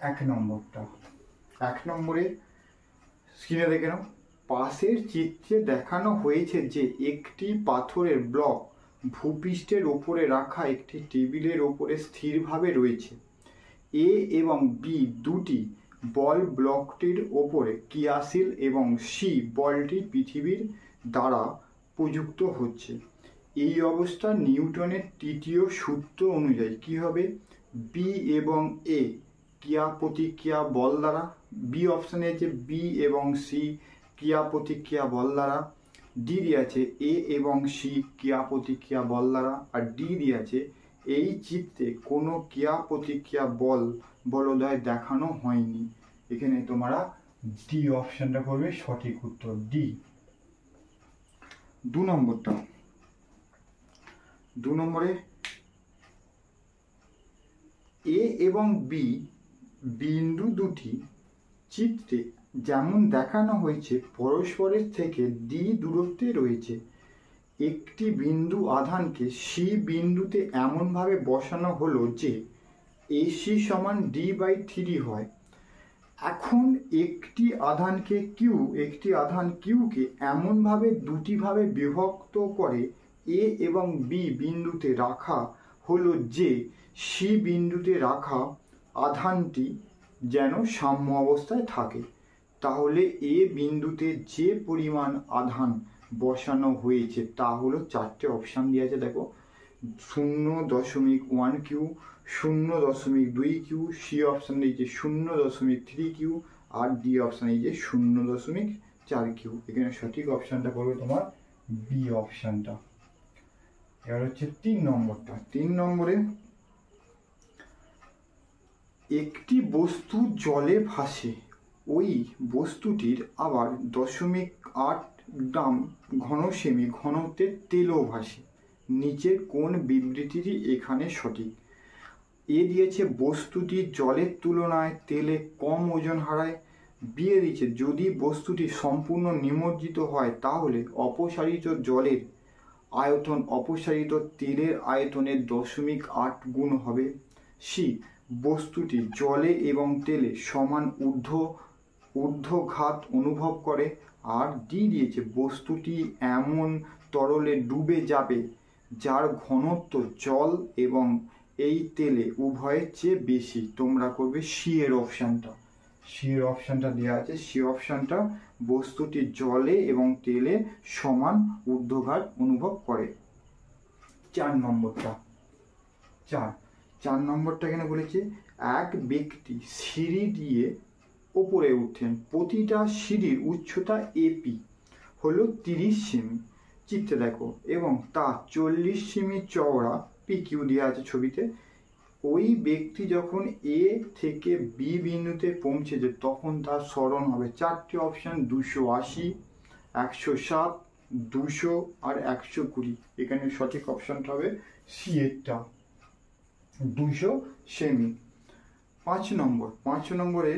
এক নম্বরটা, এক নম্বরে স্ক্রিনে দেখে নাও। পাশের চিত্রে দেখানো হয়েছে যে একটি পাথরের ব্লক ভূপৃষ্ঠের ওপরে রাখা একটি টেবিলের ওপরে স্থিরভাবে রয়েছে। এ এবং বি দুটি বল ব্লকটির ওপরে ক্রিয়াশীল এবং সি বলটি পৃথিবীর দ্বারা প্রযুক্ত হচ্ছে। এই অবস্থা নিউটনের তৃতীয় সূত্র অনুযায়ী কি হবে? বি এবং এ ক্রিয়া প্রতিক্রিয়া বল দ্বারা, বি অপশানে আছে বি এবং সি ক্রিয়া প্রতিক্রিয়া বল দ্বারা, ডি দিয়ে আছে এ এবং সি ক্রিয়া প্রতিক্রিয়া বল দ্বারা, আর ডি দিয়ে আছে এই চিত্রে কোনো ক্রিয়া প্রতিক্রিয়া বলদয় দেখানো হয়নি। এখানে তোমরা ডি অপশনটা করবে সঠিক উত্তর, ডি। দু নম্বরে এ এবং বি বিন্দু দুটি চিত্রে যেমন দেখানো হয়েছে পরস্পরের থেকে ডি দূরত্বে রয়েছে। একটি বিন্দু আধানকে সি বিন্দুতে এমনভাবে বসানো হলো যে এসি সমান ডি বাই 3 হয়। এখন একটি আধান কিউকে এমনভাবে দুটিভাবে বিভক্ত করে এ এবং বি বিন্দুতে রাখা হলো যে সি বিন্দুতে রাখা আধানটি যেন সাম্য অবস্থায় থাকে। তাহলে এ বিন্দুতে যে পরিমাণ আধান বসানো হয়েছে তা হলো, চারটে অপশান দিয়ে আছে দেখো, 0.1 কিউ, 0.2 কিউ, সি অপশান দিয়েছে 0.3 কিউ, আর ডি অপশান দিয়েছে 0.4 কিউ। এখানে সঠিক অপশানটা করবে তোমার বি অপশানটা। এবার হচ্ছে 3 নম্বরটা। 3 নম্বরে একটি বস্তু জলে ভাসে, ওই বস্তুটির আবার 0.8 গ্রাম ঘনসেমি ঘনত্বের তেলও ভাসে। নিচের কোন বিবৃতিটি এখানে সঠিক? এ দিয়েছে বস্তুটি জলের তুলনায় তেলে কম ওজন হারায়। বি দিয়েছে যদি বস্তুটি সম্পূর্ণ নিমজ্জিত হয় তাহলে অপসারিত জলের আয়তন অপসারিত তেলের আয়তনের 0.8 গুণ হবে। সি বস্তুটি জলে এবং তেলে সমান ঊর্ধ্বঘাত অনুভব করে। আর ডি দিয়েছে বস্তুটি এমন তরলে ডুবে যাবে যার ঘনত্ব জল এবং এই তেলে উভয়ের চেয়ে বেশি। তোমরা করবে সি এর অপশানটা, সি এর অপশানটা দেওয়া আছে, সি অপশানটা বস্তুটি জলে এবং তেলে সমান ঊর্ধ্বঘাত অনুভব করে। 4 নম্বরটা, 4 নম্বরটা এখানে বলেছে এক ব্যক্তি সিঁড়ি দিয়ে ওপরে উঠেন, প্রতিটা সিঁড়ির উচ্চতা এপি হলো 30 সেমি, চিত্রে দেখো, এবং তা 40 সেমি চওড়া পি কিউ দেওয়া আছে ছবিতে। ওই ব্যক্তি যখন এ থেকে বি বিন্দুতে পৌঁছেছে তখন তার সরণ হবে, চারটি অপশান 280, 107, 200 আর 120। এখানে সঠিক অপশানটা হবে সি এরটা, 200 সেমি। 5 নম্বরে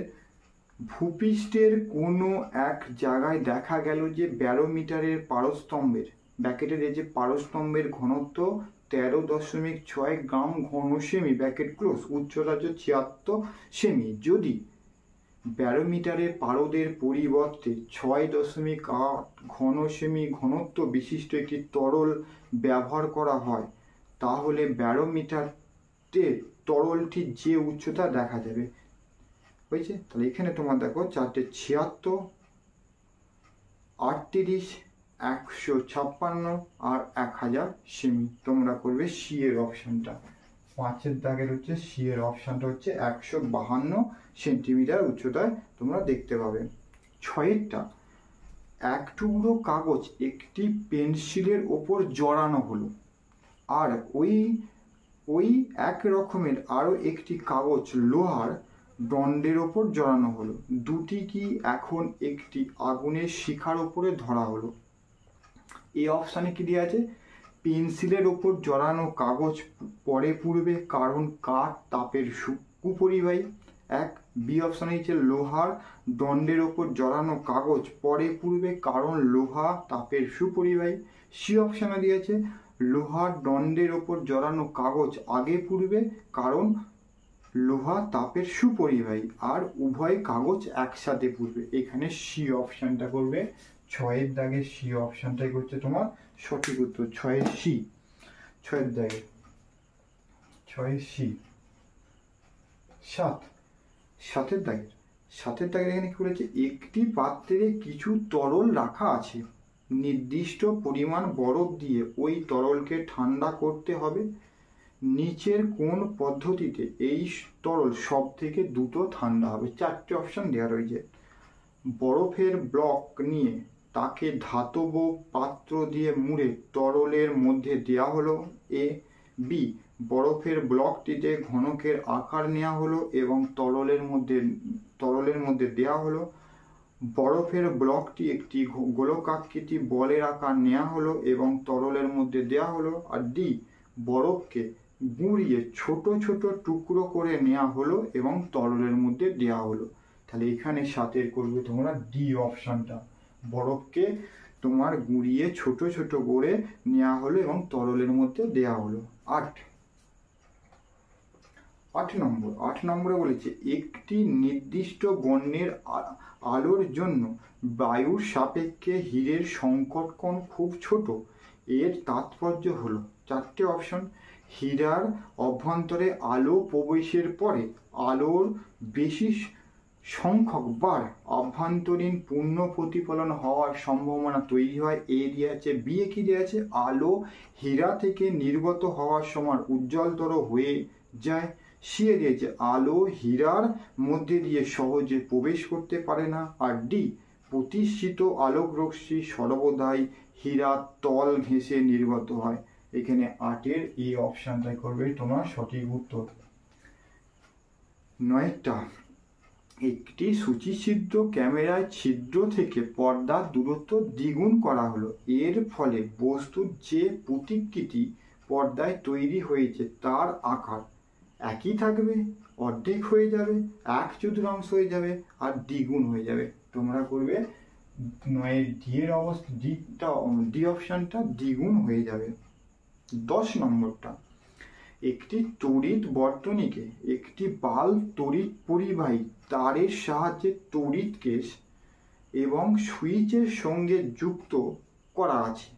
ভূপৃষ্ঠের কোনো এক জায়গায় দেখা গেল যে ব্যারোমিটারের পারস্তম্ভের ব্যাকেটের এই যে পারস্তম্ভের ঘনত্ব 13.6 গ্রাম ঘনসেমি ব্যাকেট ক্লোজ, উচ্চতা 76 সেমি। যদি ব্যারোমিটারের পারদের পরিবর্তে 6.8 ঘনসেমি ঘনত্ব বিশিষ্ট একটি তরল ব্যবহার করা হয় তাহলে ব্যারোমিটারের তরলটির যে উচ্চতা দেখা যাবে। হয়েছে? তাহলে এখানে তোমার দেখো 4টে 76, 38, 156 আর 1000 সেমি। তোমরা করবে সি এর অপশানটা। 5 দাগের হচ্ছে সি এর অপশানটা হচ্ছে 152 সেন্টিমিটার উচ্চতায় তোমরা দেখতে পাবে। 6 এক টুকরো কাগজ একটি পেন্সিলের ওপর জড়ানো হলো, আর ওই এক রকমের আরো একটি কাগজ লোহার দণ্ডের ওপর জড়ানো হলো। দুটি কি এখন একটি আগুনের শিখার ওপরে ধরা হলো? এই অপশানে কি দেওয়া আছে? পেন্সিলের ওপর জড়ানো কাগজ পরে পুড়বে কারণ কাঠ তাপের কুপরিবাহী। বি অপশানে হচ্ছে লোহার দণ্ডের ওপর জড়ানো কাগজ পরে পুড়বে কারণ লোহা তাপের সুপরিবাহী। সি অপশানে দিয়েছে লোহার দণ্ডের ওপর জড়ানো কাগজ আগে পুড়বে কারণ লোহা তাপের সুপরিবাহী, আর উভয় কাগজ একসাথে পুড়বে। এখানে সি অপশানটা করবে, 6-এর দাগের সি অপশানটাই করছে তোমার সঠিক উত্তর। 6-এর সি, 6-এর দাগের 6-এর সি। 7-এর দাগের 7-এর দাগের এখানে কি বলেছে, একটি পাত্রে কিছু তরল রাখা আছে, নির্দিষ্ট পরিমাণ বরফ দিয়ে ওই তরলকে ঠান্ডা করতে হবে। নিচের কোন পদ্ধতিতে এই তরল সব থেকে দ্রুত ঠান্ডা হবে? 4টে অপশন দেওয়া রয়েছে। বরফের ব্লক নিয়ে তাকে ধাতব পাত্র দিয়ে মুড়ে তরলের মধ্যে দেওয়া হলো। এ। বি, বরফের ব্লকটিতে ঘনকের আকার নেওয়া হলো এবং তরলের মধ্যে দেওয়া হলো। বরফের ব্লকটি একটি গোলকাকৃতি বলের আকার নেওয়া হলো এবং তরলের মধ্যে দেওয়া হলো। আর ডি, বরফকে গুঁড়িয়ে ছোট ছোট টুকরো করে নেওয়া হলো এবং তরলের মধ্যে দেওয়া হলো। তাহলে এখানে 7-এর করবে তোমরা ডি অপশনটা, বরফকে তোমার গুঁড়িয়ে ছোট ছোট করে নেওয়া হলো এবং তরলের মধ্যে দেওয়া হলো। 8 নম্বরে বলেছে, একটি নির্দিষ্ট বর্ণের আলোর জন্য বায়ুর সাপেক্ষে হীরের সংকট কোণ খুব ছোট। এর তাৎপর্য হলো, 4টে অপশন। হীরার অভ্যন্তরে আলো প্রবেশের পরে আলোর বেশি সংখ্যক বার অভ্যন্তরীণ পূর্ণ প্রতিফলন হওয়ার সম্ভাবনা তৈরি হয়। এ দিয়ে আছে। বি এ কি দিয়ে আছে, আলো হীরা থেকে নির্গত হওয়ার সময় উজ্জ্বলতর হয়ে যায়। সি এ দিয়েছে, আলো হীরার মধ্যে দিয়ে সহজে প্রবেশ করতে পারে না। আর ডি, প্রতিষ্ঠিত আলোক রশ্মি সর্বদাই হীরার তল ঘেঁষে নির্গত হয়। এখানে 8-এর এই অপশনটাই করবে তোমার সঠিক উত্তর। 9টা, একটি সূচিছিদ্র ক্যামেরায় ছিদ্র থেকে পর্দার দূরত্ব দ্বিগুণ করা হলো। এর ফলে বস্তুর যে প্রতিকৃতি পর্দায় তৈরি হয়েছে তার আকার একই থাকবে, অর্ধেক হয়ে যাবে, 1/4 হয়ে যাবে, আর দ্বিগুণ হয়ে যাবে। তোমরা করবে 9-এর ডি অপশনটা, দ্বিগুণ হয়ে যাবে। 10 নম্বরটা, একটি তড়িৎ বর্তনীকে একটি বাল্ব তড়িৎ পরিবাহী তারের সাহায্যে তড়িৎ কেস এবং সুইচের সঙ্গে যুক্ত করা আছে।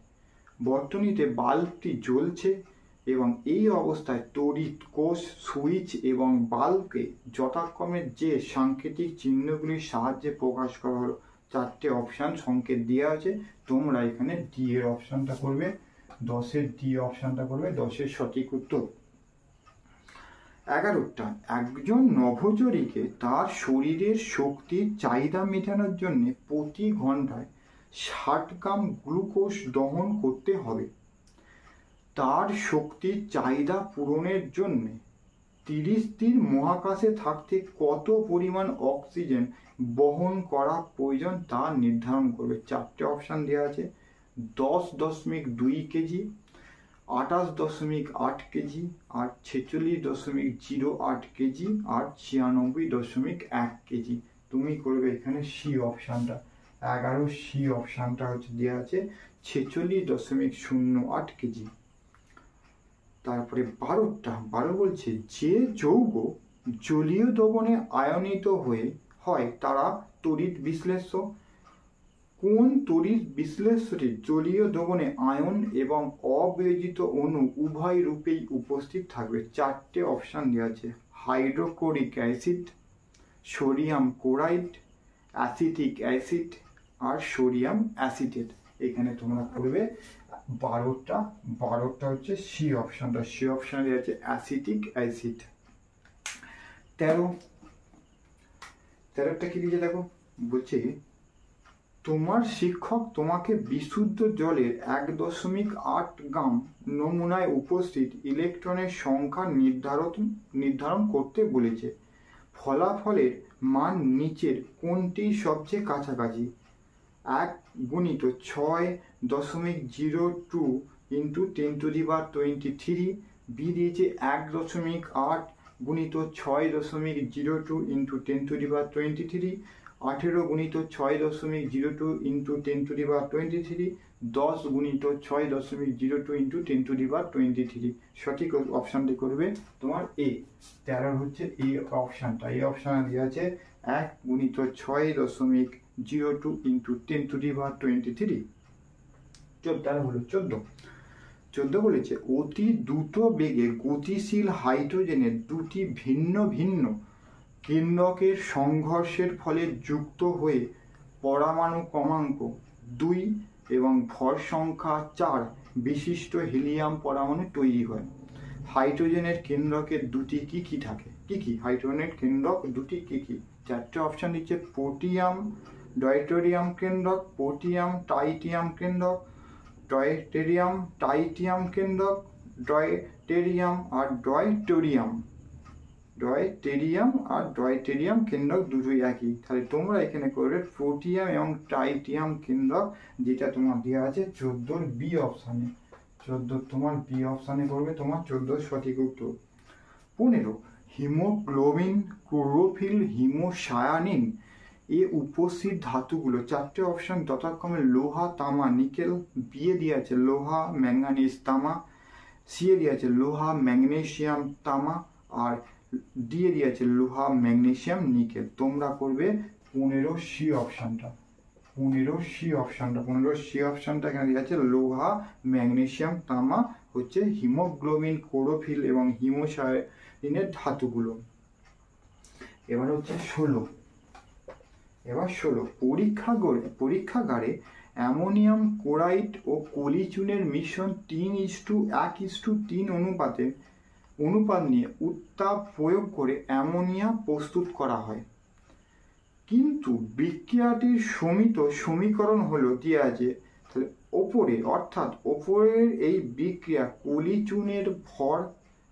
বর্তনীতে বাল্বটি জ্বলছে এবং এই অবস্থায় তড়িৎ কোষ, সুইচ এবং বাল্বকে যথাক্রমে যে সাংকেতিক চিহ্নগুলির সাহায্যে প্রকাশ করা হলো। 4টে অপশান সংকেত দেওয়া আছে, তোমরা এখানে ডি এর অপশানটা করবে। 10-এর ডি অপশানটা করবে, 10-এর সঠিক উত্তর। 11টা, একজন নভোচারীকে তার শরীরের শক্তির চাহিদা মেটানোর জন্য প্রতি ঘন্টায় 60 গ্রাম গ্লুকোজ দহন করতে হবে। তার শক্তির চাহিদা পূরণের জন্য 30 দিন মহাকাশে থাকতে কত পরিমাণ অক্সিজেন বহন করা প্রয়োজন তা নির্ধারণ করবে। 4টে অপশান দেওয়া আছে। 10.2 কেজি, 28.8 কেজি, আর 46.08 কেজি, আর 96.1 কেজি। তুমি করবে এখানে সি অপশানটা। 11 সি অপশানটা হচ্ছে দেওয়া আছে 46.08 কেজি। তারপরে 12 বলছে, যে যৌগ জলীয় দ্রবণে আয়নিত হয় তারা তড়িৎ বিশ্লেষ্য। কোন তড়িৎ বিশ্লেষ্যটি জলীয় দ্রবণে আয়ন এবং অবিয়োজিত অণু উভয় রূপেই উপস্থিত থাকবে? 4টে অপশান দেওয়া আছে। Hydrochloric acid, sodium chloride, acetic acid, আর সোডিয়াম অ্যাসিটেট। এখানে তোমরা করবে 12টা হচ্ছে সি অপশানটা। সি অপশানে দেওয়া আছে অ্যাসিটিক অ্যাসিড। 13টা কি দিয়েছে দেখো, বলছে তোমার শিক্ষক তোমাকে বিশুদ্ধ জলের 1.8 গ্রাম নমুনায় উপস্থিত ইলেকট্রনের সংখ্যা নির্ধারণ করতে বলেছে। ফলাফলের মান নিচের কোনটি সবচেয়ে কাছাকাছি? 1×6.02 ইন্টু 10⁻23। বি দিয়েছে 1.8 × 6.02 ইন্টু 10⁻23। 18 গুণিত 6.02 ইন্টু 10⁻23, 10 গুণিত 6.02 ইন্টু 10⁻23। সঠিক অপশানটি করবে তোমার এ। 13 হচ্ছে এই অপশানটা। এই অপশানে দেওয়া আছে 1 গুণিত 6.02 ইন্টু 10⁻23। 13 হলো 14 বলেছে অতি দ্রুত বেগে গতিশীল হাইড্রোজেনের দুটি ভিন্ন ভিন্ন কেন্দ্রকের সংঘর্ষের ফলে যুক্ত হয়ে পরমাণু ক্রমাঙ্ক 2 এবং ভর সংখ্যা 4 বিশিষ্ট হিলিয়াম পরমাণু তৈরি হয়। হাইড্রোজেনের কেন্দ্রকের দুটি কি থাকে? কি হাইড্রোজেনের কেন্দ্রক দুটি কি? চারটে অপশন দিচ্ছে: প্রোটিয়াম ডয়টেরিয়াম কেন্দ্রক, প্রোটিয়াম টাইটিয়াম কেন্দ্রক, ডয়টেরিয়াম টাইটিয়াম কেন্দ্রক, ডয়টেরিয়াম আর ডয়টেরিয়াম। আর ডয়টেরিয়াম কেন্দ্রক দুটোই একই। তাহলে তোমরা এখানে করবে প্রোটিয়াম এবং টাইটিয়াম কেন্দ্রক, যেটা তোমার দেওয়া আছে 14 বি অপশানে। 14 তোমার বি অপশানে করবে তোমার 14 সঠিক উত্তর। 15 হিমোগ্লোবিন, ক্লোরোফিল, হিমোসায়ানিন এ উপস্থিত ধাতুগুলো। চারটে অপশন যথাক্রমে লোহা, তামা, নিকেল। বি এ দিয়ে আছে লোহা, ম্যাঙ্গানিজ, তামা। সি এ দিয়ে আছে লোহা, ম্যাগনেসিয়াম, তামা। আর ডি এ দিয়ে আছে লোহা, ম্যাগনেসিয়াম, নিকেল। তোমরা করবে 15 সি অপশনটা। 15 সি অপশনটা এখানে দিয়ে আছে লোহা, ম্যাগনেসিয়াম, তামা হচ্ছে হিমোগ্লোবিন, ক্লোরোফিল এবং হিমোসায়ানিনের ধাতুগুলো। এবার হচ্ছে 16। পরীক্ষাগারে অ্যামোনিয়াম ক্লোরাইড ও কলিচুনের মিশ্রণ 3:1:3 অনুপাত নিয়ে উত্তাপ প্রয়োগ করে অ্যামোনিয়া প্রস্তুত করা হয়। কিন্তু বিক্রিয়াটির সমীকরণ হলো দেওয়া আছে তাহলে ওপরের এই বিক্রিয়া কলিচুনের ভর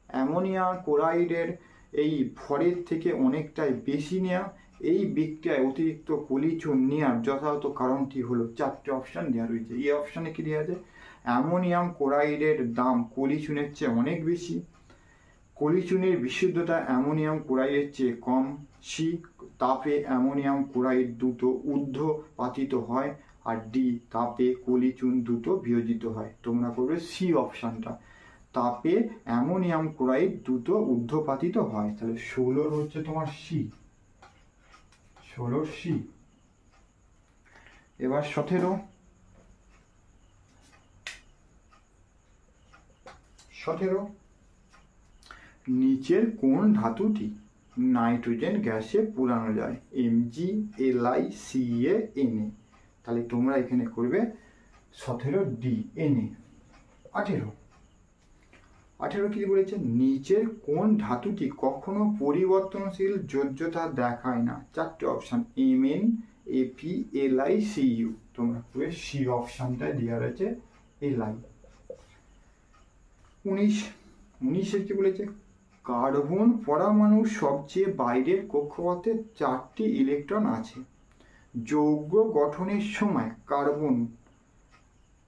অ্যামোনিয়া ক্লোরাইডের এই ভরের থেকে অনেকটাই বেশি নেওয়া। এই বিক্রিয়ায় অতিরিক্ত কলিচুন নেওয়ার যথাযথ কারণটি হলো, চারটে অপশান দেওয়া রয়েছে। এই অপশানে কি দেওয়া আছে? অ্যামোনিয়াম ক্লোরাইডের দাম কলিচুনের চেয়ে অনেক বেশি। কলিচুনের বিশুদ্ধতা অ্যামোনিয়াম ক্লোরাইডের চেয়ে কম। সি তাপে অ্যামোনিয়াম ক্লোরাইড দ্রুত ঊর্ধ্বপাতিত হয়। আর ডি তাপে কলিচুন দ্রুত বিয়োজিত হয়। তোমরা করবে সি অপশানটা, তাপে অ্যামোনিয়াম ক্লোরাইড দ্রুত ঊর্ধ্বপাতিত হয়। তাহলে 16 হচ্ছে তোমার সি। এবার 17 নিচের কোন ধাতুটি নাইট্রোজেন গ্যাসে পোড়ানো যায়? MgLiCaNa। তাহলে তোমরা এখানে করবে 17 ডি Na। 18 কি বলেছে? নিচের কোন ধাতুটি কখনো পরিবর্তনশীল যোজ্যতা দেখায় না? চারটে option Mn, Ap, Li, Cu। তোমরা করবে সি অপশনটা দেওয়া রয়েছে Li। 19 কি বলেছে? কার্বন পরমাণুর সবচেয়ে বাইরের কক্ষপথে 4টি ইলেকট্রন আছে। যৌগ গঠনের সময় কার্বন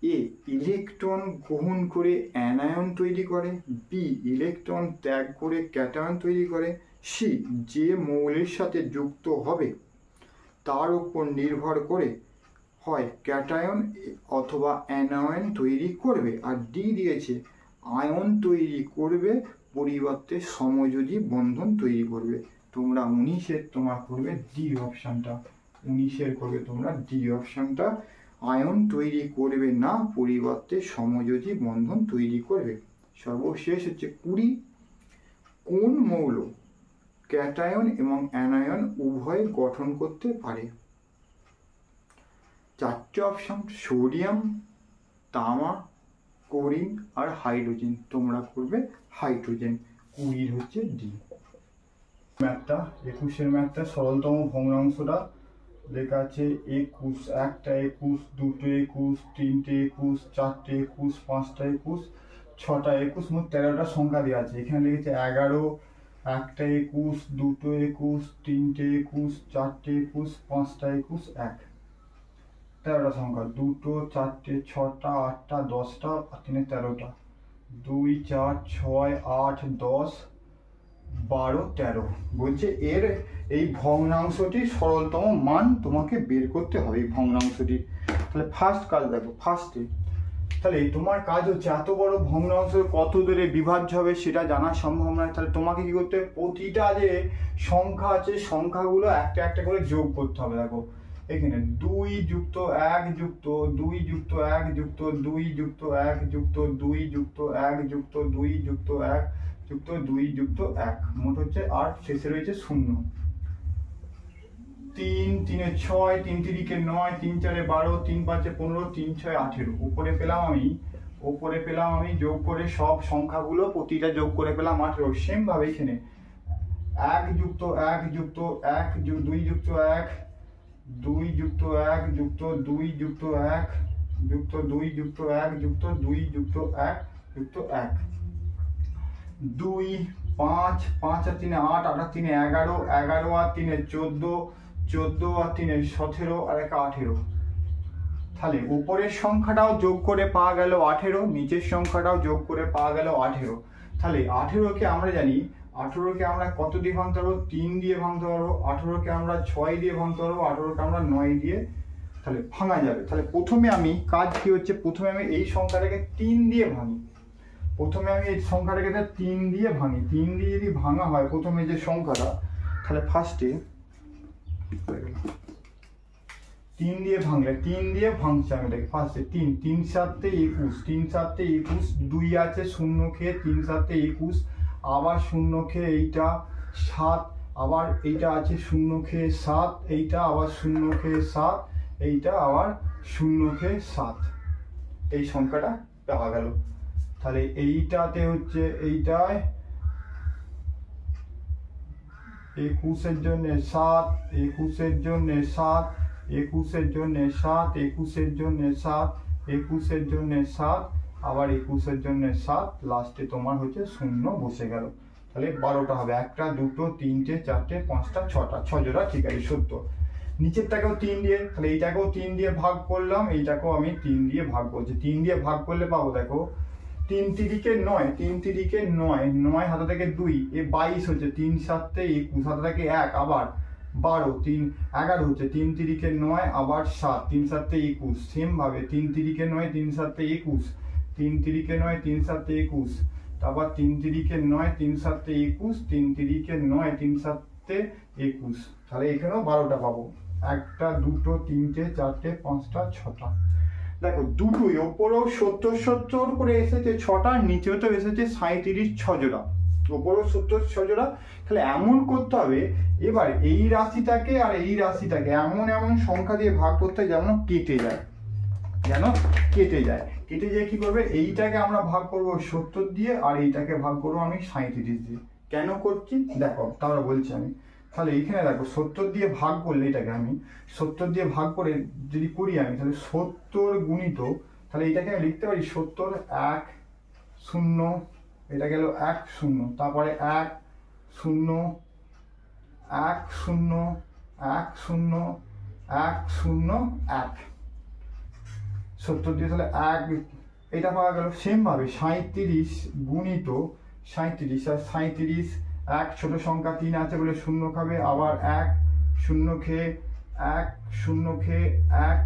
এ ইলেকট্রন গ্রহণ করে অ্যানায়ন তৈরি করে, বি ইলেকট্রন ত্যাগ করে ক্যাটায়ন তৈরি করে, সি যে মৌলের সাথে যুক্ত হবে তার উপর নির্ভর করে হয় ক্যাটায়ন অথবা অ্যানায়ন তৈরি করবে। আর ডি দিয়েছে আয়ন তৈরি করবে পরিবর্তে সমযোজী বন্ধন তৈরি করবে। তোমরা 19 তোমার করবে ডি অপশনটা। 19 করবে তোমরা ডি অপশনটা, আয়ন তৈরি করবে না, পরিবর্তে সমযোজী বন্ধন তৈরি করবে। সর্বশেষ হচ্ছে 20। কোন মৌল ক্যাটায়ন এবং অ্যানায়ন উভয় গঠন করতে পারে? চারটে অপশন সোডিয়াম, তামা, ক্লোরিন আর হাইড্রোজেন। তোমরা করবে হাইড্রোজেন। 20 হচ্ছে ডি। ম্যাথটা 21 ম্যাথটা সরলতম ভগ্নাংশটা লেখা আছে 21, একটা 21, দুটো 21, তিনটে 21, চারটে 21, পাঁচটা 21, ছটা 21, মোট 13টা সংখ্যা দেওয়া আছে। এখানে লিখেছে 11, একটা 21, দুটো 21, তিনটে 21, চারটে 21, পাঁচটা 21, 1। 13টা সংখ্যা, দুটো, চারটে, ছটা, আটটা, 10টা আর 3 13টা। 2, 4, 6, 8, 10, 12, 13 বলছে এর এই ভগ্নাংশটির সরলতম মান তোমাকে বের করতে হবে এই ভগ্নাংশটির। তাহলে ফার্স্ট কাজ দেখো, ফার্স্টে তাহলে তোমার কাজ হচ্ছে এত বড় ভগ্নাংশ কত দূরে বিভাজ্য হবে সেটা জানা সম্ভব নয়। তাহলে তোমাকে কি করতে হবে, প্রতিটা যে সংখ্যা আছে সংখ্যাগুলো একটা একটা করে যোগ করতে হবে। দেখো এখানে 2 যুক্ত 1 যুক্ত 2 যুক্ত 1 যুক্ত 2 যুক্ত 1 যুক্ত 2 যুক্ত 1 যুক্ত 2 যুক্ত 1 যুক্ত 2 যুক্ত 1 মোট হচ্ছে 8, শেষে রয়েছে 0। 3 3 6, 3 3 9, 3 4 12, 3 5 15, 3 6 18। উপরে পেলাম আমি যোগ করে সব সংখ্যাগুলো প্রতিটা যোগ করে পেলাম 18। সেম ভাবে এখানে 1 যুক্ত 1 যুক্ত 1 2 যুক্ত 1 2 যুক্ত 1 যুক্ত 2 যুক্ত 1 যুক্ত 2 যুক্ত 1 যুক্ত 2 যুক্ত 1 যুক্ত 1 2 5 5 আর 3 8 8 আর 3 11 11 আর 3 14 14 আর 3 17 আর 1 18। তাহলে উপরের সংখ্যাটাও যোগ করে পাওয়া গেল 18, নিচের সংখ্যাটাও যোগ করে পাওয়া গেল 18। তাহলে 18কে আমরা জানি, 18কে আমরা কত দিয়ে ভাঙতে পারবো, 3 দিয়ে ভাঙতে পারবো। 18কে আমরা 6 দিয়ে ভাঙতে পারবো, 18কে আমরা 9 দিয়ে তাহলে ভাঙা যাবে। তাহলে প্রথমে আমি কাজ কি হচ্ছে, প্রথমে আমি এই সংখ্যাটাকে 3 দিয়ে ভাঙি। প্রথমে আমি এই সংখ্যাটাকে 3 দিয়ে ভাঙি। 3 দিয়ে যদি ভাঙা হয় প্রথমে যে সংখ্যাটা, তাহলে ফার্স্টে 3 দিয়ে ভাঙলে 3 দিয়ে ভাঙছে আমি এটাকে ফার্স্টে 3 3 7 21 3 7 21 2 আছে 0 খেয়ে 3 7 21 আবার 0 খেয়ে এইটা 7 আবার এইটা আছে 0 খেয়ে 7 এইটা আবার 0 খেয়ে 7 এইটা আবার 0 খেয়ে 7 এই সংখ্যাটা পাওয়া গেল। তাহলে এইটাতে হচ্ছে এইটায় 21 এর জন্য 7 21 এর জন্য 7 21 এর জন্য 7 21 এর জন্য 7 21 এর জন্য 7 আবার 21 এর জন্য 7 লাস্টে তোমার হচ্ছে 0 বসে গেল। তাহলে 12টা হবে, 1টা 2টো 3টে 4টে 5টা 6টা 6 জোড়া, ঠিক আছে 70। নিচেরটাকেও 3 দিয়ে, তাহলে এইটাকেও 3 দিয়ে ভাগ করলাম, এইটাকেও আমি 3 দিয়ে ভাগ করছি। 3 দিয়ে ভাগ করলে পাবো দেখো 3 তিরিকে 9, 3 তিরিকে 9, 9 হাতে থেকে 2 এ 22 হচ্ছে, 3 7 21 হাতে থেকে 1 আবার 12 3 11 হচ্ছে, 3 তিরিকে 9 আবার 7 3 7 21। সেম ভাবে 3 তিরিকে 9 3 7 21 3 তিরিকে 9 3 7 21 তারপর 3 তিরিকে 9 3 7 21 3 তিরিকে 9 3 7 21। তাহলে এখানেও 12টা পাবো, 1টা 2টো 3টে 4টে 5টা 6টা। দেখো দুটোই ওপরেও 70 70 করে এসেছে 6টা, নিচেও তো এসেছে 37 6 জোড়া, ওপরেও 70 6 জোড়া। তাহলে এমন করতে হবে এবার এই রাশিটাকে আর এই রাশিটাকে এমন এমন সংখ্যা দিয়ে ভাগ করতে হয় যেন কেটে যায়, কেটে যায় কি করবে, এইটাকে আমরা ভাগ করব 70 দিয়ে আর এইটাকে ভাগ করবো আমি 37 দিয়ে। কেন করছি দেখো তাহলে বলছি আমি। তাহলে এইখানে দেখো 70 দিয়ে ভাগ করলে, এটাকে আমি 70 দিয়ে ভাগ করে যদি করি আমি, তাহলে 70 গুণিত, তাহলে এটাকে আমি লিখতে পারি 70 1 0, এটা গেল 1 0, তারপরে 1 0 1 0 1 0 1 0 1 70 দিয়ে তাহলে 1 এটা পাওয়া গেল। সেম ভাবে 37 গুণিত 37 আর 37 1 ছোট সংখ্যা 3 আছে বলে 0 খাবে, আবার 1 0 খেয়ে 1 0 খেয়ে 1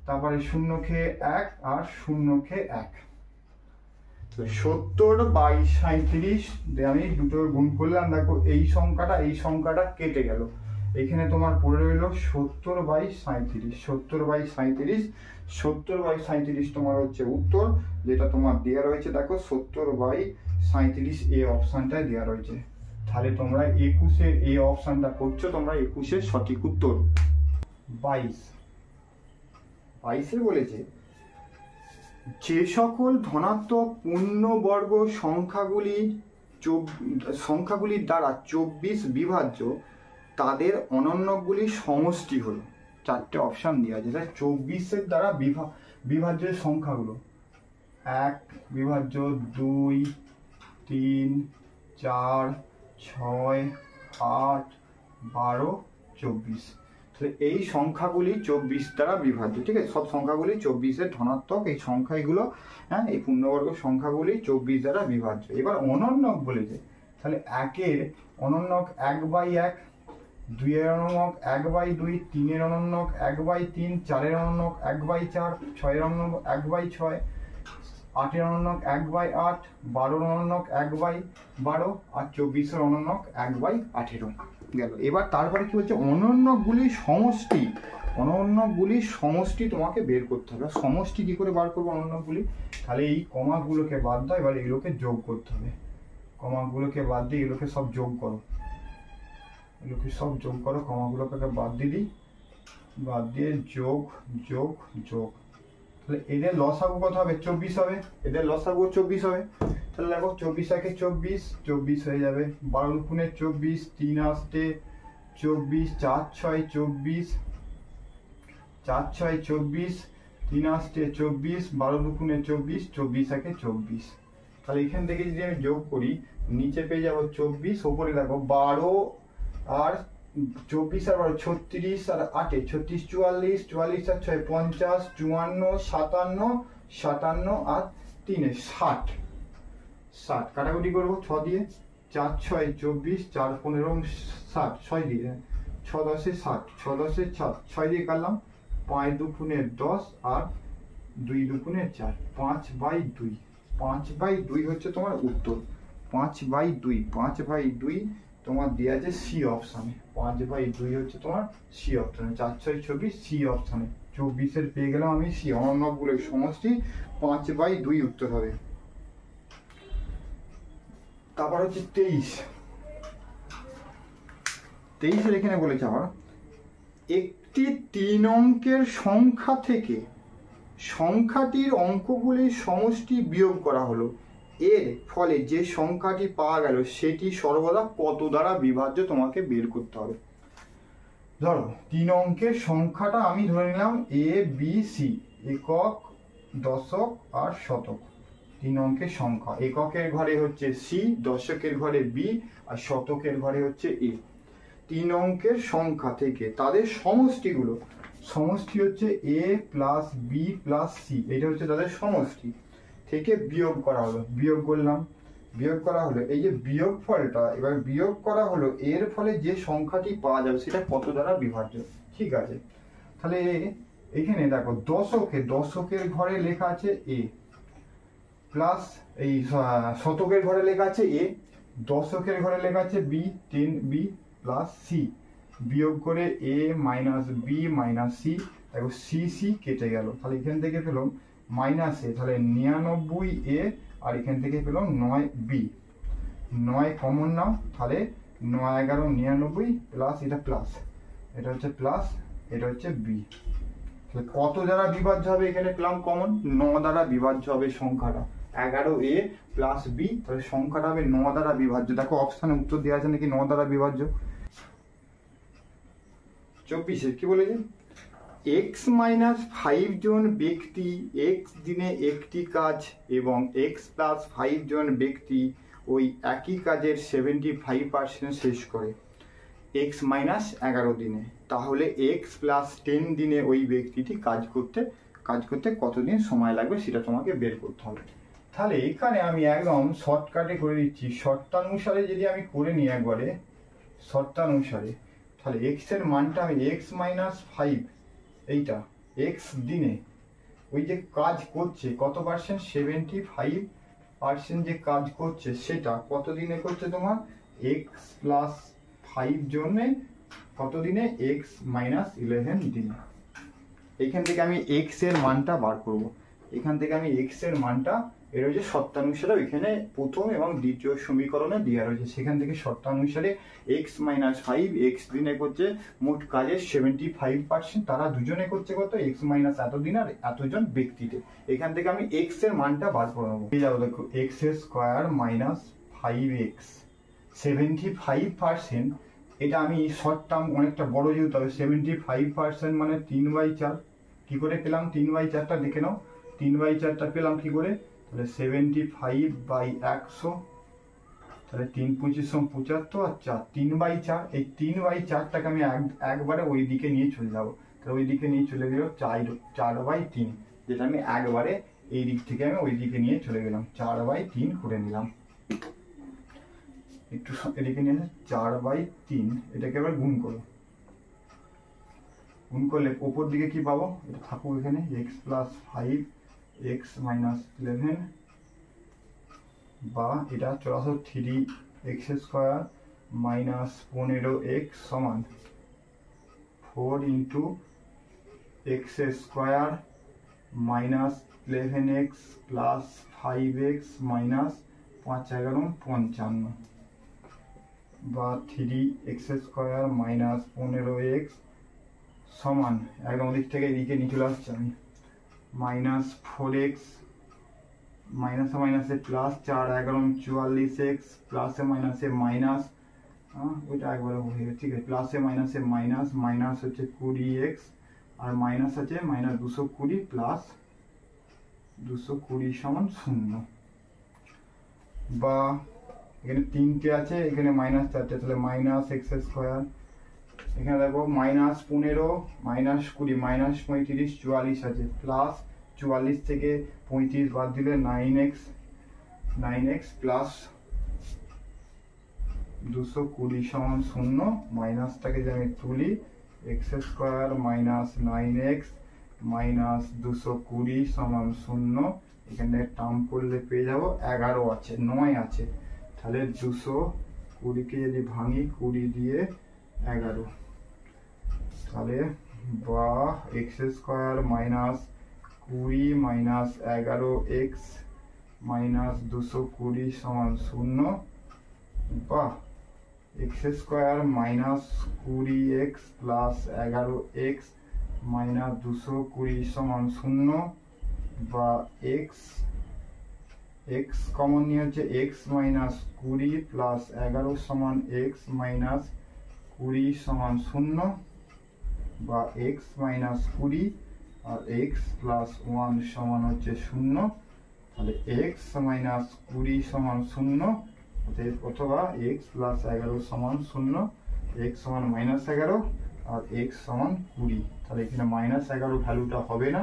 তারপরে 0 খেয়ে 1 আর 0 খেয়ে 1। 70 বাই 37 আমি দুটো গুণ করলাম, দেখো এই সংখ্যাটা কেটে গেল। এখানে তোমার পড়ে রইল 70 বাই 37, 70 বাই 37, 70 বাই 37 তোমার হচ্ছে উত্তর, যেটা তোমার দেওয়া রয়েছে। দেখো 70 বাই 37 এ অপশনটায় দেওয়া রয়েছে। তাহলে তোমরা 21-এর এই অপশনটা করছো, তোমরা 21-এর সঠিক উত্তর। 22 বলেছে যে সকল ধনাত্মক পূর্ণবর্গ সংখ্যাগুলির দ্বারা 24 বিভাজ্য তাদের অনন্যগুলির সমষ্টি হলো। 4টে অপশন দেওয়া আছে, 24-এর দ্বারা বিভাজ্য সংখ্যাগুলো 1 বিভাজ্য 2 3 4 6 8 12 24। তাহলে এই সংখ্যাগুলি 24 দ্বারা বিভাজ্য, ঠিক আছে, সব সংখ্যাগুলি 24-এর ধনাত্মক এই সংখ্যাগুলো, হ্যাঁ এই পূর্ণবর্গ সংখ্যাগুলি 24 দ্বারা বিভাজ্য। এবার অনন্যক বলেছে, তাহলে 1-এর অনন্যক 1/1, 2-এর অনন্যক 1/2, 3-এর অনন্যক 1/3, 4-এর অনন্যক 1/4, 6-এর অনন্যক 1/6, 8-এর অনন্যক 1/8, 12-এর অনন্যক 1/12 আর 24-এর অনন্যক 1/18 গেল। এবার তারপরে কি বলছে, অনন্যকগুলির সমষ্টি, অনন্যকগুলির সমষ্টি তোমাকে বের করতে হবে। সমষ্টি কি করে বার করবো অনন্যকগুলি, তাহলে এই কমাগুলোকে বাদ দাও, এবার এগুলোকে যোগ করতে হবে। কমাগুলোকে বাদ দিয়ে এগুলোকে সব যোগ করো, এগুলোকে সব যোগ করো, কমাগুলোকে বাদ দিয়ে দিই, বাদ দিয়ে যোগ যোগ যোগ, তাহলে এদের লসাগু কত হবে, 24 হবে, এদের লসাগু 24 হবে। তাহলে দেখো 24 × 24, 24 হয়ে যাবে, 12 × 24, 3 আসতে 24, 4 6 24, 4 6 24, 3 আসতে 24, 12 × 24, 24 × 24। তাহলে এখান থেকে যদি আমি যোগ করি, নিচে পেয়ে যাবো 24, ওপরে দেখো 12 আর 24 আর 12, 36 আর 8, 36 44, 44 আর 6 50, 54, 57, 57 আর 3 60, 60 কাটাকুটি করবো 6 দিয়ে, 4 6 24, 4 15 60, 6 দিয়ে 6 10 60, 6 10 60, 6 দিয়ে কাটলাম, 5 2 10 আর 2 2 4, 5/2, 5/2 হচ্ছে তোমার উত্তর। 5/2, 5/2 তোমার দেওয়া আছে সি অপশানে, 5/2 হচ্ছে তোমার সি অপশানে, 4 6 24 সি অপশানে, 24-এর পেয়ে গেলাম আমি সি। অনন্যকগুলোর সমষ্টি 5/2 উত্তর হবে। তারপর হচ্ছে 23 এখানে বলেছে আবার, একটি 3 অঙ্কের সংখ্যা থেকে সংখ্যাটির অঙ্কগুলির সমষ্টি বিয়োগ করা হলো, এর ফলে যে সংখ্যাটি পাওয়া গেল সেটি সর্বদা কত দ্বারা বিভাজ্য তোমাকে বের করতে হবে। ধরো 3 অঙ্কের সংখ্যাটা আমি ধরে নিলাম এ বি সি, একক দশক আর শতক। 3 অঙ্কের সংখ্যা, এককের ঘরে হচ্ছে সি, দশকের ঘরে বি আর শতকের ঘরে হচ্ছে এ। 3 অঙ্কের সংখ্যা থেকে তাদের সমষ্টিগুলো, সমষ্টি হচ্ছে এ প্লাস বি প্লাস সি, এটা হচ্ছে তাদের সমষ্টি, থেকে বিয়োগ করা হলো, বিয়োগ করলাম, বিয়োগ করা হলো, এই যে বিয়োগ ফলটা এবার বিয়োগ করা হলো, এর ফলে যে সংখ্যাটি পাওয়া যাবে সেটা কত দ্বারা বিভাজ্য। ঠিক আছে, তাহলে এখানে দেখো দশকের ঘরে লেখা আছে এ প্লাস এই শতকের ঘরে লেখা আছে এ, দশকের ঘরে লেখা আছে বি, 10b প্লাস সি, বিয়োগ করে এ মাইনাস বি মাইনাস সি, দেখো সি সি কেটে গেল, তাহলে এখান থেকে পেলাম মাইনাস এ, তাহলে 99 এ, আর এখান থেকে পেলাম 9b, 9 কমন নাও, তাহলে 9 11 99 প্লাস এটা প্লাস, এটা হচ্ছে প্লাস, এটা হচ্ছে বি। তাহলে কত দ্বারা বিভাজ্য হবে, এখানে পেলাম কমন 9 দ্বারা বিভাজ্য হবে সংখ্যাটা, 11a প্লাস বি, তাহলে সংখ্যাটা হবে 9 দ্বারা বিভাজ্য। দেখো অপশানে উত্তর দেওয়া আছে নাকি 9 দ্বারা বিভাজ্য। 24 কি বলেছে, x-5 জন ব্যক্তি x দিনে একটি কাজ এবং x+5 জন ব্যক্তি ওই একই কাজের 75% শেষ করে x-11 দিনে, তাহলে x+10 দিনে ওই ব্যক্তিটি কাজ করতে কতদিন সময় লাগবে সেটা তোমাকে বের করতে হবে। তাহলে এখানে আমি একদম শর্টকাটে করে দিচ্ছি, শর্তানুসারে যদি আমি করে নিই একবারে শর্তানুসারে, তাহলে x এর মানটা আমি x-5, এইটা x দিনে ওই যে কাজ করছে কত পার্সেন্ট, 75% যে কাজ করছে সেটা কত দিনে করছে তোমার x+5 জন্যে কত দিনে, x-11 দিনে। এইখান থেকে আমি x এর মানটা বার করব, এখান থেকে আমি x এর মানটা, এর হচ্ছে শর্তানুসারে ওইখানে প্রথম এবং দ্বিতীয় সমীকরণে দেওয়া রয়েছে, সেখান থেকে শর্তানুসারে x-5 x দিনে করছে মোট কাজের 75%, তারা দুজনে করছে কত x- এতদিন আর এতজন ব্যক্তিতে, এখান থেকে আমি x এর মানটা বার করে নেবো। যাবো দেখো x² - 5x, 75%, এটা আমি শর্ট টার্ম অনেকটা বড় যেহেতু হবে, 75% মানে 3/4, কি করে পেলাম 3/4টা দেখে নাও, 3/4টা পেলাম কি করে, তাহলে 75/100, তাহলে 3 25 75 আর 4, 3/4, এই 3/4টাকে আমি একবারে ওই দিকে নিয়ে চলে যাবো, তাহলে ওই দিকে নিয়ে চলে গেল 4/3, যেটা আমি একবারে এই দিক থেকে আমি ওই দিকে নিয়ে চলে গেলাম, 4/3 করে নিলাম। একটু এদিকে নিয়ে আসে 4/3, এটাকে আবার গুণ করো, গুণ করলে ওপর দিকে কি পাবো, এটা থাকুক এখানে x + 5 x - 11, বা এটা চলে আসো 3x² - 15x সমান 4 × x² - 11x + 5x - 5 × 11 55, বা 3x² - 15x সমান একদম ওদিক থেকে এদিকে নিয়ে চলে আসছে আমি -4x মাইনাসে মাইনাসে প্লাস 4 11 44x প্লাসে মাইনাসে মাইনাস, ওইটা একবার হয়ে গেছে, ঠিক আছে, প্লাসে মাইনাসে মাইনাস, মাইনাস হচ্ছে 20x আর মাইনাস আছে -220 প্লাস 220 সমান 0, বা এখানে 3টে আছে, এখানে -4টে, তাহলে -x², এখানে দেখো -15 -20 -35 44 আছে, প্লাস 44 থেকে 35 বাদ দিলে 9x প্লাস 220 সমান 0, মাইনাসটাকে যদি আমি তুলি x² - 9x -220 সমান 0, এখানে টার্ম করলে পেয়ে যাবো 11 আছে, 9 আছে, তাহলে 220কে যদি ভাঙি 20 দিয়ে 11, তাহলে বা x² - 20 - 11x -220 সমান 0, বা x² - 20x + 11x -220 সমান 0, বা x কমন নিয়ে হচ্ছে x - 20 + 11 সমান x - 20 সমান 0, বা x - 20 আর x + 1 সমান হচ্ছে 0, তাহলে x - 20 সমান 0, অথবা x + 11 সমান 0, x সমান -11 আর x সমান 20, তাহলে এখানে -11 ভ্যালুটা হবে না,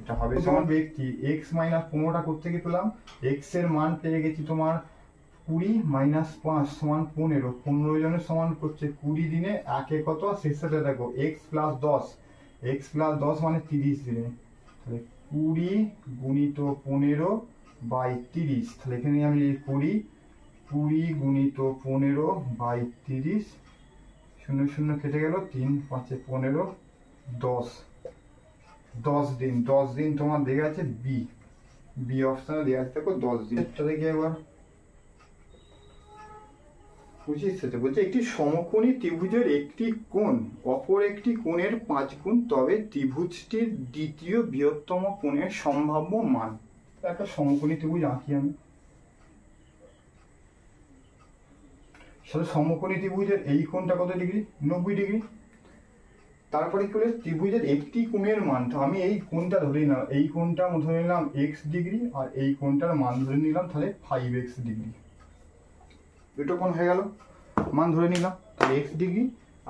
এটা হবে সমান ব্যক্তি x - 15টা করতে গিয়ে পেলাম, x এর মান পেয়ে গেছি তোমার 20 - 5 সমান 15, 15 জনের সমান করছে 20 দিনে, একে কত শেষে দেখো x + 10, x + 10 মানে 30 দিনে, তাহলে 20 × 15/30, তাহলে এখানে আমি করি 20 × 15/30, 0 0 কেটে গেল, 3 5 15, 10 দিন, 10 দিন তোমার দেখে আছে বি অপশনে দেওয়া আছে, দেখো 10 দিন। এটা দেখি একবার 25 থেকে বলছে একটি সমকোণী ত্রিভুজের একটি কোণ অপর একটি কোণের 5 গুণ, তবে ত্রিভুজটির দ্বিতীয় বৃহত্তম কোণের সম্ভাব্য মান। একটা সমকোণী ত্রিভুজ আঁকি আমি, সমকোণী ত্রিভুজের এই কোণটা কত ডিগ্রি, 90 ডিগ্রি, তারপরে কি হলো ত্রিভুজের একটি কোণের মান, আমি এই কোণটা ধরে নিলাম, এই কোণটা ধরে নিলাম x ডিগ্রি আর এই কোণটার মান ধরে নিলাম তাহলে 5x ডিগ্রি, দুটো কোণ হয়ে গেল, মান ধরে নিলাম, তাহলে x ডিগ্রি।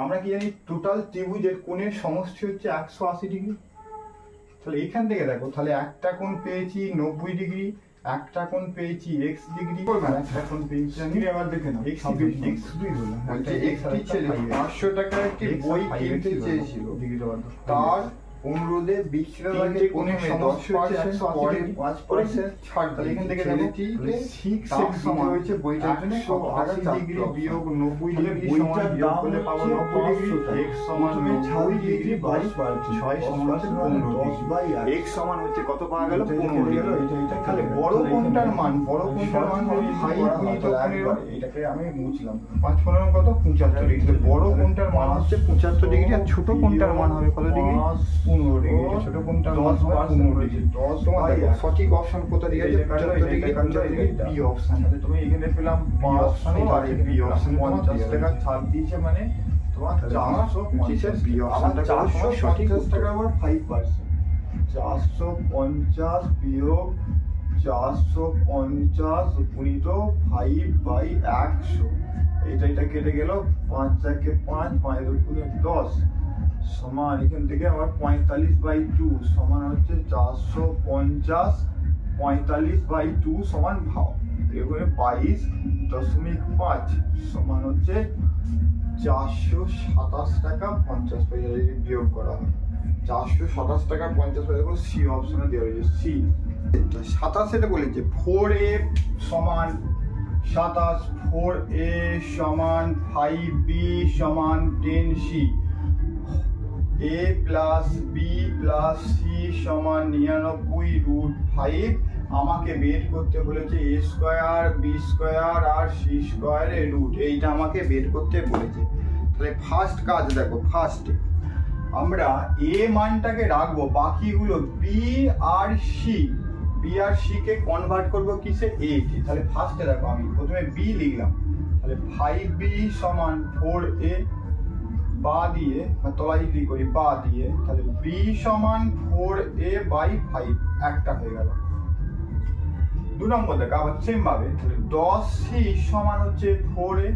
আমরা কি জানি টোটাল ত্রিভুজের কোণের সমষ্টি হচ্ছে 180 ডিগ্রি, তাহলে এখান থেকে দেখো, তাহলে একটা কোণ পেয়েছি 90 ডিগ্রি, একটা কোণ পেয়েছি x ডিগ্রি, একটা কোণ পেয়েছি আমি, আবার দেখে নাও x শুধুই হলো, একটি ছেলে 500 টাকার একটি বই কিনতে চেয়েছিল, তার অনুরোধে বিক্রেতাকে কোণের সমষ্টি হচ্ছে 180 ডিগ্রি, 5% ছাড়, তাহলে এখান থেকে লেখো 6x সমান হয়েছে বইটার জন্য 80 ডিগ্রি বিয়োগ 90 ডিগ্রি সমান বিয়োগ করলে পাবো 90 ডিগ্রি, x সমান 90 ডিগ্রি বাই 6 সমান হচ্ছে 15 ডিগ্রি, x সমান হচ্ছে কত পাওয়া গেল 15 ডিগ্রি। তাহলে বড় কোণটার মান, বড় কোণটার মান হলো 5 গুণিত 15, এটাকে আমি মুছলাম, 5 15 কত 75 ডিগ্রি, বড় কোণটার মান হচ্ছে 75 ডিগ্রি আর ছোট কোণটার মান হবে কত ডিগ্রি 15 ডিগ্রি, ছোট কোণটার মান হবে 15 ডিগ্রি। তোমার দেখো সঠিক অপশন কোথা দিয়ে আছে 75 ডিগ্রি, 75 ডিগ্রি বি অপশন, তাহলে তুমি এখানে পেলাম বি অপশন আর বি অপশন 50 টাকা ছাড় দিয়েছে, মানে তোমার 425 এর বি অপশনটা 450 টাকা আবার 5%, 450 বিয়োগ 450 গুণিত 5/100, এটা কেটে গেল, 5 4 কে 5, 5 দুগুণে 10 সমান, এখান থেকে আবার 45/2 সমান হচ্ছে 450, 45/2 সমান ভাগ, এখানে 22.5 5 সমান হচ্ছে 427 টাকা 50 পয়সা। যদি বিয়োগ করা হয় 427 টাকা 50 পয়সা, দেখো সি অপশনে দেওয়া হয়েছে সি। 27 বলেছে 4a সমান 27, 4a সমান 5b সমান 10c, a plus b plus c সমান 99√5। আমাকে বের করতে বলেছে a স্কয়ার, b স্কয়ার আর c স্কয়ারের রুট, এইটা আমাকে বের করতে বলেছে। তাহলে ফার্স্ট কাজ দেখো, ফার্স্টে আমরা a মানটাকে রাখবো, বাকিগুলো b আর c কে কনভার্ট করবো কিসে, a তে। তাহলে ফার্স্টে দেখো আমি প্রথমে b লিখলাম, তাহলে 5b সমান 4a, বা দিয়ে তলায় যদি করি বা দিয়ে, তাহলে b সমান 4a/5 একটা হয়ে গেল। 2 নম্বর দেখো আবার সেম ভাবে, তাহলে 10c সমান হচ্ছে 4a,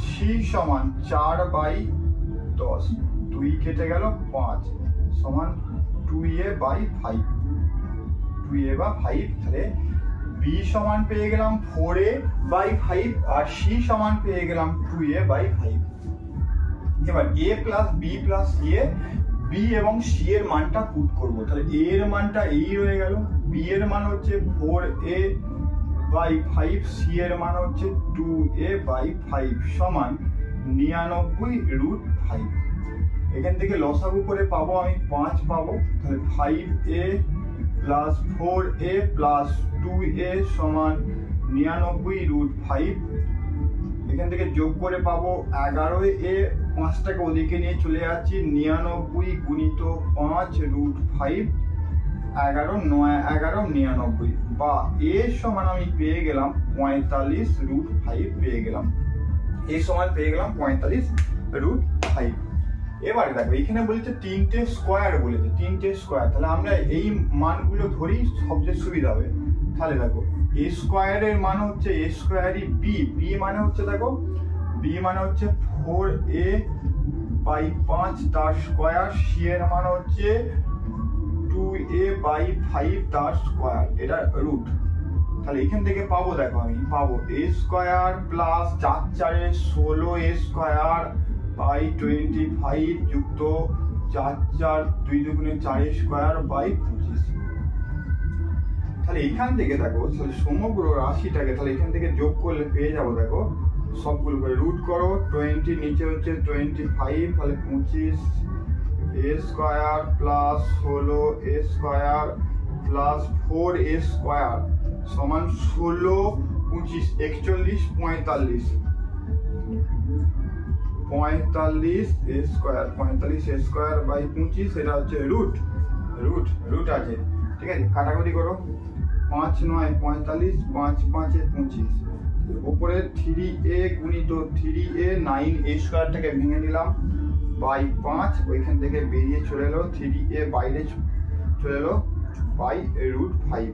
c সমান 4/10, 2 কেটে গেল 5 সমান 2a/5, 2a/5। তাহলে b সমান পেয়ে গেলাম 4a/5 আর c সমান পেয়ে গেলাম 2a/5। এবার a plus b plus a, b এবং c এর মানটা পুট করব। তাহলে a এর মানটা এই রয়ে গেল, b এর মান হচ্ছে 4a/5, c এর মান হচ্ছে 2a/5 সমান 99√5। এখান থেকে লসাগু করে পাবো আমি 5 পাবো। তাহলে 5a plus 4a plus 2a সমান 99√5। এখান থেকে যোগ করে পাবো 11a, 5টাকে ওদিকে নিয়ে চলে যাচ্ছি, 99 গুণিত 5√5, 11 9 11 99, বা a সমান আমি পেয়ে গেলাম 45√5 পেয়ে গেলাম, a সমান পেয়ে গেলাম 45√5। এবারে দেখো এখানে বলেছে 3টে স্কয়ার বলেছে, 3টে স্কয়ার। তাহলে আমরা এই মানগুলো ধরি, সবচেয়ে সুবিধা হবে। তাহলে দেখো a স্কয়ারের মান হচ্ছে a স্কয়ারই b মানে হচ্ছে দেখো b মানে হচ্ছে 4a/5 তার স্কয়ার, c এর মান হচ্ছে 2a/5 তার স্কয়ার, এটা রুট। তাহলে এখান থেকে পাবো দেখো আমি পাবো a square plus 4 4 16a square by 25 যুক্ত 4 4 2 দুগুণে 4 স্কয়ার বাই 25। তাহলে এখান থেকে দেখো তাহলে সমগ্র রাশিটাকে তাহলে এখান থেকে যোগ করলে পেয়ে যাবো, দেখো সবগুলো করে রুট করো, 20 নিচে হচ্ছে 25, তাহলে 25a square plus 16a square plus 4a square সমান 16 25 41 45 স্কয়ার, 45 স্কয়ার বাই 25, এটা হচ্ছে রুট আছে, ঠিক আছে। কাটাকুটি করো, 5 9 45, 5 5 25, উপরে 3a গুণিত 3a 9a স্কয়ারটাকে ভেঙে নিলাম বাই 5, ওইখান থেকে বেরিয়ে চলে এলো 3a বাইরে চলে এলো বাই √5।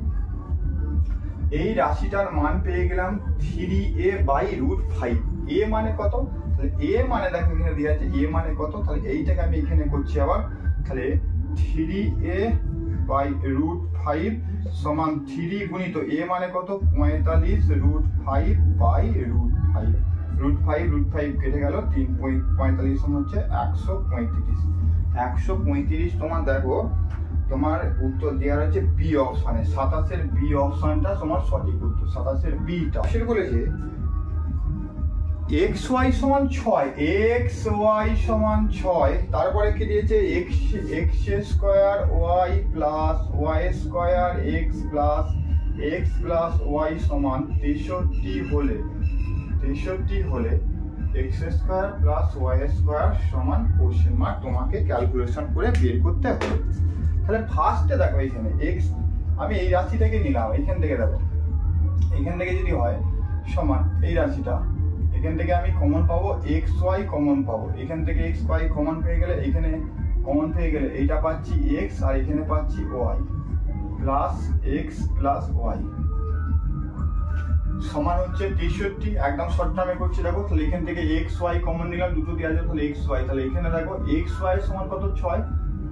এই রাশিটার মান পেয়ে গেলাম 3a/√5। a মানে কত, তাহলে a মানে দেখো এখানে দেওয়া আছে a মানে কত, তাহলে এইটাকে আমি এখানে করছি আবার। তাহলে 3a/√5 সমান 3 গুণিত a মানে কত 45√5/√5, √5 কেটে গেল 3.45 সমান হচ্ছে 135। 135 তোমার দেখো তোমার উত্তর দেওয়া রয়েছে বি অপশনে, 27 বি অপশনটা তোমার সঠিক উত্তর, 27 বিটা। সে বলেছে xy সমান 6, xy সমান 6, তারপরে কি দিয়েছে x square y plus y square x plus y সমান 63 হলে x square plus y square সমান কোশ্চেন মার্ক, তোমাকে ক্যালকুলেশন করে বের করতে হবে। তাহলে ফার্স্টে দেখো এখানে x, আমি এই রাশিটাকে নিলাম, এখান থেকে দেখো এখান থেকে যদি হয় সমান এই রাশিটা, এখান থেকে আমি কমন পাবো xy কমন পাবো, এখান থেকে xy কমন পেয়ে গেলে এখানে কমন পেয়ে গেলে এইটা পাচ্ছি x আর এখানে পাচ্ছি y plus x plus y সমান হচ্ছে 63। একদম শর্ট টার্মে করছি দেখো, তাহলে এখান থেকে xy কমন নিলাম, দুটো দেওয়া যাবে, তাহলে xy, তাহলে এখানে দেখো xy সমান কত 6,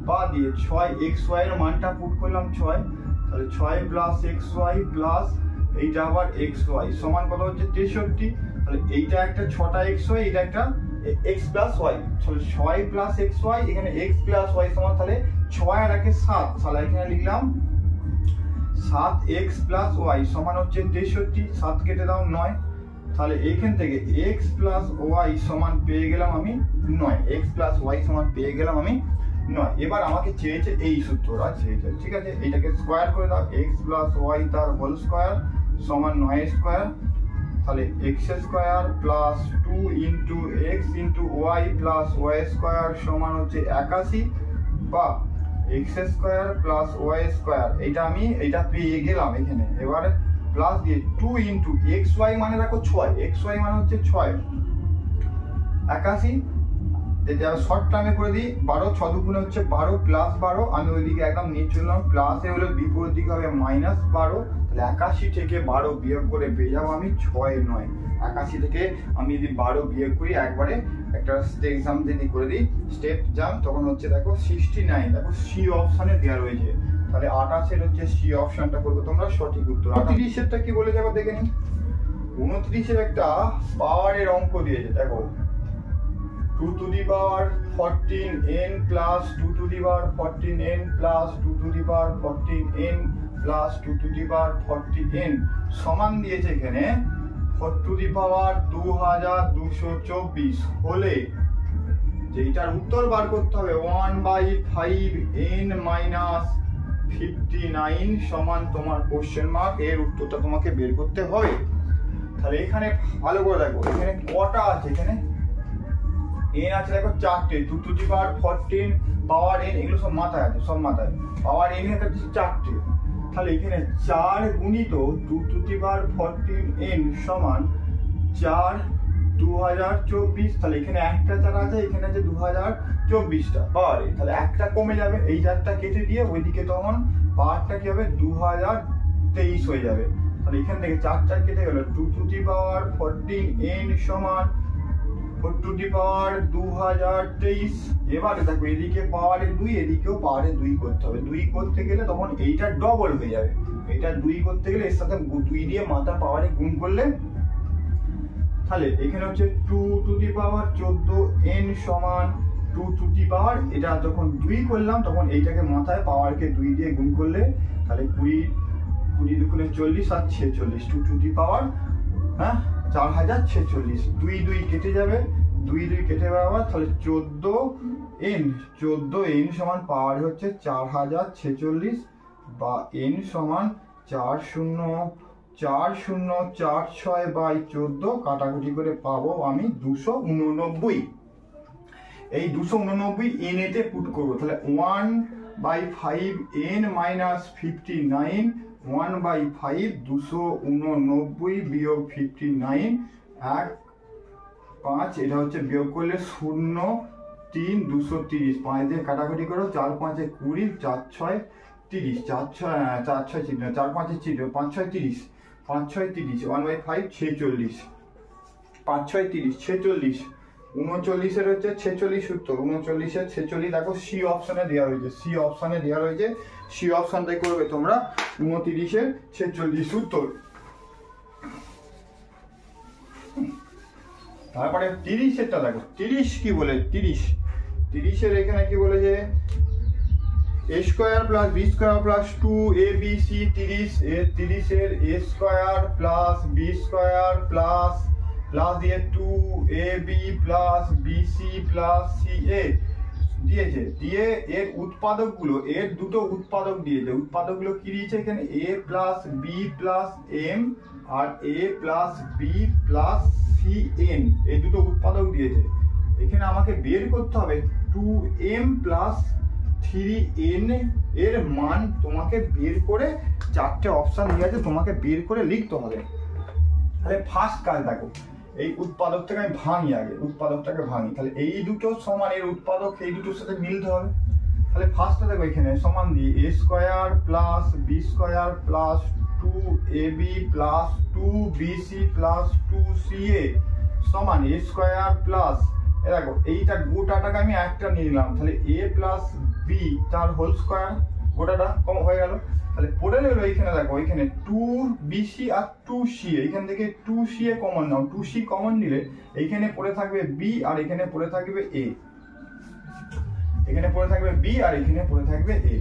বা দিয়ে 6 xy এর মানটা পুট করলাম 6, তাহলে 6 প্লাস xy প্লাস এইটা আবার xy সমান কত হচ্ছে 63। তাহলে তাহলে এইটা একটা 6টা xy, এটা একটা x প্লাস ওয়াই, তাহলে 6 প্লাস xy, এখানে x প্লাস ওয়াই সমান তাহলে 6 আর 1 7, তাহলে এখানে লিখলাম 7x প্লাস ওয়াই সমান হচ্ছে 63, 7 কেটে দাও 9, তাহলে এখান থেকে x প্লাস ওয়াই সমান পেয়ে গেলাম আমি 9, x প্লাস ওয়াই সমান পেয়ে গেলাম আমি 9। এবার আমাকে চেয়েছে এই সূত্রটা চেয়েছে, ঠিক আছে, এটাকে স্কোয়ার করে দাও, x প্লাস ওয়াই তার হোল স্কোয়ার সমান 9 স্কোয়ার, তাহলে x square plus 2 into x into y plus y square সমান হচ্ছে 81, বা x square plus y square, এইটা পেয়ে গেলাম এখানে। এবারে প্লাস দিয়ে 2 ইন্টু এক্স ওয়াই মানে রাখো 6, এক্স ওয়াই মানে হচ্ছে 6, 81, যেটা শর্ট টার্মে করে দিই 12, 6 দুগুণে হচ্ছে 12 প্লাস 12, আমি ওইদিকে একদম নিয়ে চললাম, প্লাসে হলে বিপরীত দিকে হবে মাইনাস 12, তাহলে 81 থেকে 12 বিয়োগ করে পেয়ে যাবো আমি 6 9। 81 থেকে আমি যদি 12 বিয়োগ করি একবারে একটা এক্সাম যদি করে দিই স্টেপ জাম, তখন হচ্ছে দেখো 69, দেখো সি অপশানে দেওয়া রয়েছে, তাহলে 28 হচ্ছে সি অপশনটা করবো তোমরা সঠিক উত্তর। 29 এরটা কি বলে যাবো দেখে নিই। 29 এর একটা পাওয়ারের অঙ্ক দিয়েছে, দেখো 2 to the power 14n plus 2 to the power 14n plus 2 to the power 14n plus 2 to the power 14n সমান দিয়েছে এখানে 4 to the power 2224 হলে যেটার উত্তর বার করতে হবে 1/5n minus 59 সমান তোমার কোশ্চেন মার্ক, এর উত্তরটা তোমাকে বের করতে হবে। তাহলে এখানে ভালো করে দেখো এখানে কটা আছে, এখানে n আছে দেখো 4টে, 2 to the power 14 power n, এগুলো সব মাথায় আছে, সব মাথায় পাওয়ার n এর কাছে 4টে, তাহলে এখানে 4 গুণিত 2 to the power 14n সমান 4 2024, তাহলে এখানে একটা 4 আছে, এখানে আছে 2024টা পাওয়ার, তাহলে একটা কমে যাবে, এই 4টা কেটে দিয়ে ওইদিকে তখন পাওয়ারটা কি হবে 2023 হয়ে যাবে, তাহলে এখান থেকে 4 4 কেটে গেল, 2 to the power 14n সমান 4 to the power 2023। এবারে দেখো এদিকে পাওয়ারে 2, এদিকেও পাওয়ারে 2 করতে হবে, 2 করতে গেলে তখন এইটা ডবল হয়ে যাবে, এটা 2 করতে গেলে এর সাথে 2 দিয়ে মাথা পাওয়ারে গুণ করলে, তাহলে এখানে হচ্ছে 2 to the power 14n সমান 2 to the power, এটা যখন 2 করলাম তখন এইটাকে মাথায় পাওয়ারকে 2 দিয়ে গুণ করলে, তাহলে 20 দুগুণে 40 আর 46, 2 to the power 4046, 2 2 কেটে যাবে, 2 2 কেটে যাবে, তাহলে 14n সমান পাওয়ার হচ্ছে 4046, বা n সমান 4046/14 কাটাকুটি করে পাবো আমি 289। এই 289 n এতে পুট করবো, তাহলে 1/5n minus 59, 1/5 289 বিয়োগ 59 1 5, এটা হচ্ছে বিয়োগ করলে 0 3 230, 5 দিয়ে কাটাকুটি করো, 4 5 20, 4 6 30, 4 6 চিহ্ন, 4 5 চিহ্ন, 5 6 30, 5 6 30, 1/5 46, 5 6 30 46, 39 এর হচ্ছে 46 উত্তর, 39 এর 46 দেখো সি অপশনে দেওয়া রয়েছে, সি অপশনে দেওয়া রয়েছে, সি অপশনটাই করবে তোমরা 29 এর 46 উত্তর। তারপরে 30 এরটা দেখো, 30 কি বলে, 30 এর এখানে কি বলেছে, a square plus b square plus 2abc 30 এর a square plus b square plus দিয়ে 2ab plus bc plus ca দিয়েছে, দিয়ে এর উৎপাদকগুলো, এর দুটো উৎপাদক দিয়েছে, উৎপাদকগুলো কি দিয়েছে এখানে a plus b plus m আর a plus b plus cn, এই দুটো উৎপাদক দিয়েছে। এখানে আমাকে বের করতে হবে 2m প্লাস 3n এর মান, তোমাকে বের করে 4টে অপশন দিয়ে আছে, তোমাকে বের করে লিখতে হবে। তাহলে ফার্স্ট কাজ দেখো, এই উৎপাদকটাকে আমি ভাঙি, আগে উৎপাদকটাকে ভাঙি, তাহলে এই দুটো সমান, এর উৎপাদক এই দুটোর সাথে মিলতে হবে। তাহলে ফার্স্টটা দেখো এখানে সমান দিয়ে a square plus b square plus 2ab plus 2bc plus 2ca সমান a স্কয়ার প্লাস, দেখো এইটা গোটাটাকে আমি একটা নিয়ে নিলাম, তাহলে a প্লাস b তার হোল স্কয়ার গোটাটা কম হয়ে গেল। তাহলে পড়ে গেল এইখানে দেখো এখানে 2BC আর 2C, এইখান থেকে 2C a common now, 2C common নিলে এইখানে পড়ে থাকবে B আর এখানে পড়ে থাকবে A, এখানে পড়ে থাকবে B আর এখানে পড়ে থাকবে A।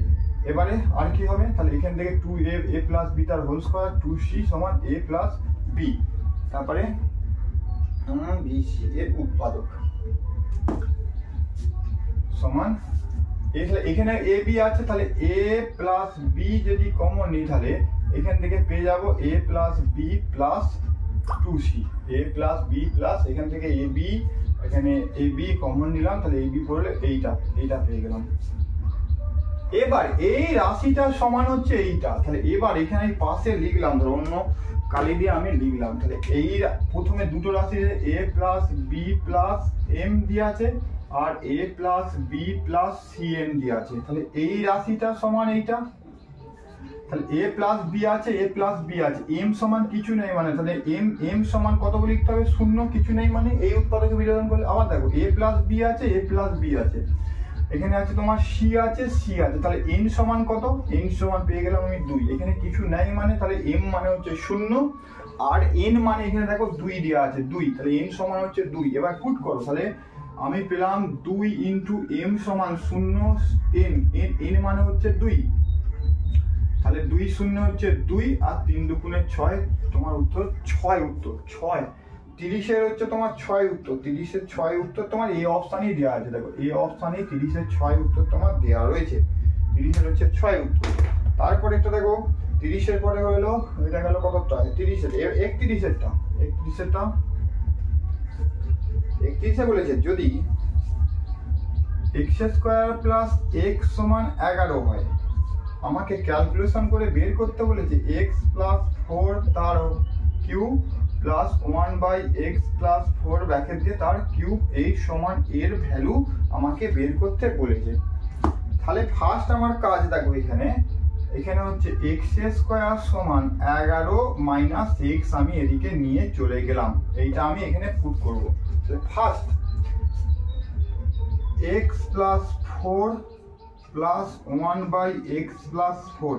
এবারে আর কি হবে, তাহলে এখান থেকে 2A প্লাস B তার হোল স্কয়ার, 2C সমান A প্লাস B, তারপরে BC এর উৎপাদক সমান এখানে AB আছে, তাহলে A প্লাস B যদি কমন নিই তাহলে এখান থেকে পেয়ে যাব A plus B plus 2C, A plus B plus এখান থেকে AB, এখানে AB কমন নিলাম, তাহলে AB পড়লে এইটা পেয়ে গেলাম। এবার এই রাশিটা সমান হচ্ছে এইটা, তাহলে এবার এখানে পাশে লিখলাম, ধরো অন্য কালি দিয়ে আমি লিখলাম, তাহলে এই প্রথমে দুটো রাশি A plus B plus M দিয়ে আছে আর A plus B plus CM দিয়ে আছে, তাহলে এই রাশিটা সমান এইটা, তাহলে A প্লাস B আছে, A প্লাস B আছে, M সমান কিছু নেই মানে, তাহলে M সমান কত বলে লিখতে হবে, শূন্য, কিছু নেই মানে এই উৎপাদকে বিলোপন করলে। আবার দেখো A প্লাস B আছে, A প্লাস B আছে, এখানে আছে তোমার C আছে, তাহলে N সমান কত, N সমান পেয়ে গেলাম আমি 2, এখানে কিছু নাই মানে তাহলে M মানে হচ্ছে 0 আর N মানে এখানে দেখো 2 দেওয়া আছে 2, তাহলে N সমান হচ্ছে 2। এবার পুট করো, তাহলে আমি পেলাম 2 ইন্টু M সমান 0, N মানে হচ্ছে 2, তাহলে 2 0 হচ্ছে 2 আর 3 দুগুণে 6, তোমার উত্তর 6, 30 এর হচ্ছে তোমার 6 উত্তর, 30 এর 6 উত্তর তোমার এই অপশানেই দেওয়া আছে, দেখো এই অপশানে 30 এর 6 উত্তর তোমার দেওয়া রয়েছে, 30 এর হচ্ছে 6 উত্তর। তারপরে একটা দেখো 30 এর পরে হলো এটা গেল কতটা, 30 এর 31 এ বলেছে যদি x স্কয়ার প্লাস x সমান 11 হয়, আমাকে ক্যালকুলেশন করে বের করতে বলেছে x প্লাস 4 তার cube plus 1/x plus 4 bracket দিয়ে তার কিউব, এই সমান এর ভ্যালু আমাকে বের করতে বলেছে। তাহলে ফার্স্ট আমার কাজ দেখো এখানে হচ্ছে x স্কয়ার সমান 11 মাইনাস x আমি এদিকে নিয়ে চলে গেলাম, এইটা আমি এখানে পুট করব। First x plus 4 plus 1/x plus 4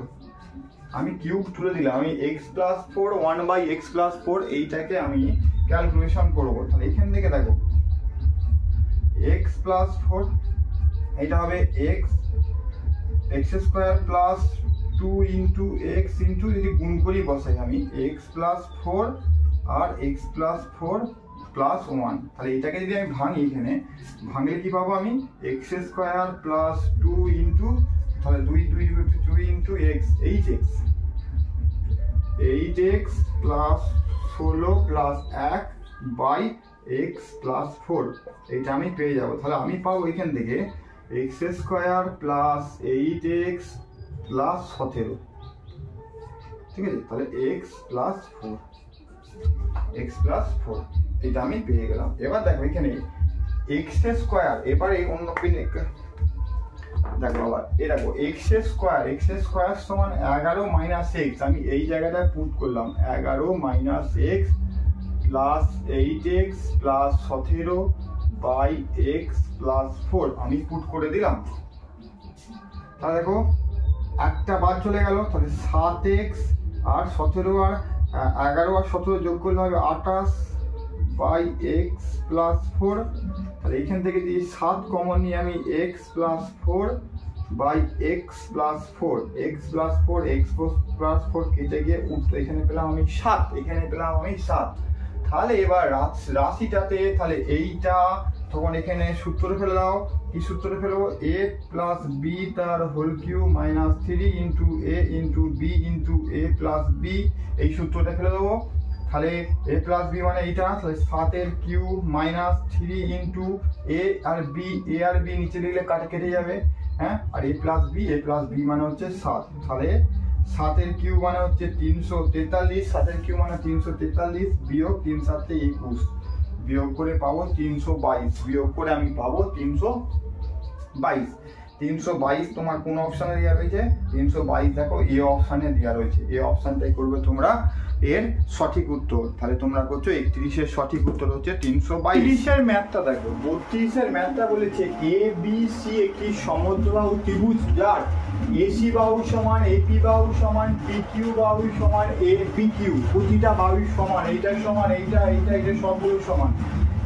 আমি কিউব তুলে দিলাম, আমি x প্লাস 4 1/x প্লাস 4 এইটাকে আমি ক্যালকুলেশন করব। তাহলে এখান থেকে দেখো x প্লাস 4 এটা হবে x square plus 2 into x into, যদি গুণ করি বসাই আমি x প্লাস 4 আর x প্লাস 4 প্লাস 1, তাহলে এটাকে যদি আমি ভাঙি, এখানে ভাঙলে কি পাবো আমি x স্কয়ার প্লাস 2 ইন্টু, তাহলে 2 into x 8x plus 16 plus 1 by x plus 4, এইটা আমি পেয়ে যাবো। তাহলে আমি পাবো এখান থেকে x square plus 8x plus 17, ঠিক আছে, তাহলে x প্লাস 4 এটা আমি পেয়ে গেলাম। এবার দেখো এখানে x স্কয়ার, এবারে অন্য দেখো আবার এই দেখো x স্কয়ার সমান 11 মাইনাস x, আমি এই জায়গাটায় পুট করলাম 11 minus x plus 8x plus 17 by x plus 4 আমি পুট করে দিলাম। তাহলে দেখো একটা বাদ চলে গেল, তাহলে 7x আর 17 আর 11 আর 17 যোগ করলে হবে 28 বাই x প্লাস 4, তাহলে এইখান থেকে যদি 7 কমন নিয়ে আমি x plus 4 by x plus 4 কেটে গিয়ে উত্তর এখানে পেলাম আমি 7, তাহলে এবার রাশিটাতে তাহলে এইটা তখন এখানে সূত্রে ফেলে দাও, কি সূত্রে ফেলবো, a প্লাস b তার whole cube minus 3 into a into b into a plus b, এই সূত্রটা ফেলে দেবো। তাহলে a প্লাস b মানে এইটা, তাহলে 7 এর কিউব মাইনাস 3 ইন্টু a আর b নিচে লিখলে কেটে যাবে, হ্যাঁ, আর a প্লাস b মানে হচ্ছে 7, তাহলে 7 এর কিউব মানে হচ্ছে 343, 7 এর কিউব মানে 343 বিয়োগ 3 7 21, বিয়োগ করে পাবো 322, বিয়োগ করে আমি পাবো 322 তোমার কোন অপশনে দেওয়া রয়েছে, 322 দেখো এ অপশনে দেওয়া রয়েছে, এই অপশনটাই করবে তোমরা, এর সঠিক উত্তর। তাহলে তোমরা করছো 31-এর সঠিক উত্তর হচ্ছে 322। 30-এর ম্যাথটা দেখো, 32-এর ম্যাথটা বলেছে এ বি সি একটি সমদ্বিবাহু ত্রিভুজ যার এসি বাহু সমান এপি বাহু সমান পিকিউ বাহু সমান এ পিকিউ, প্রতিটা বাহু সমান, এইটা সমান এইটা এইটা এটা সবগুলো সমান।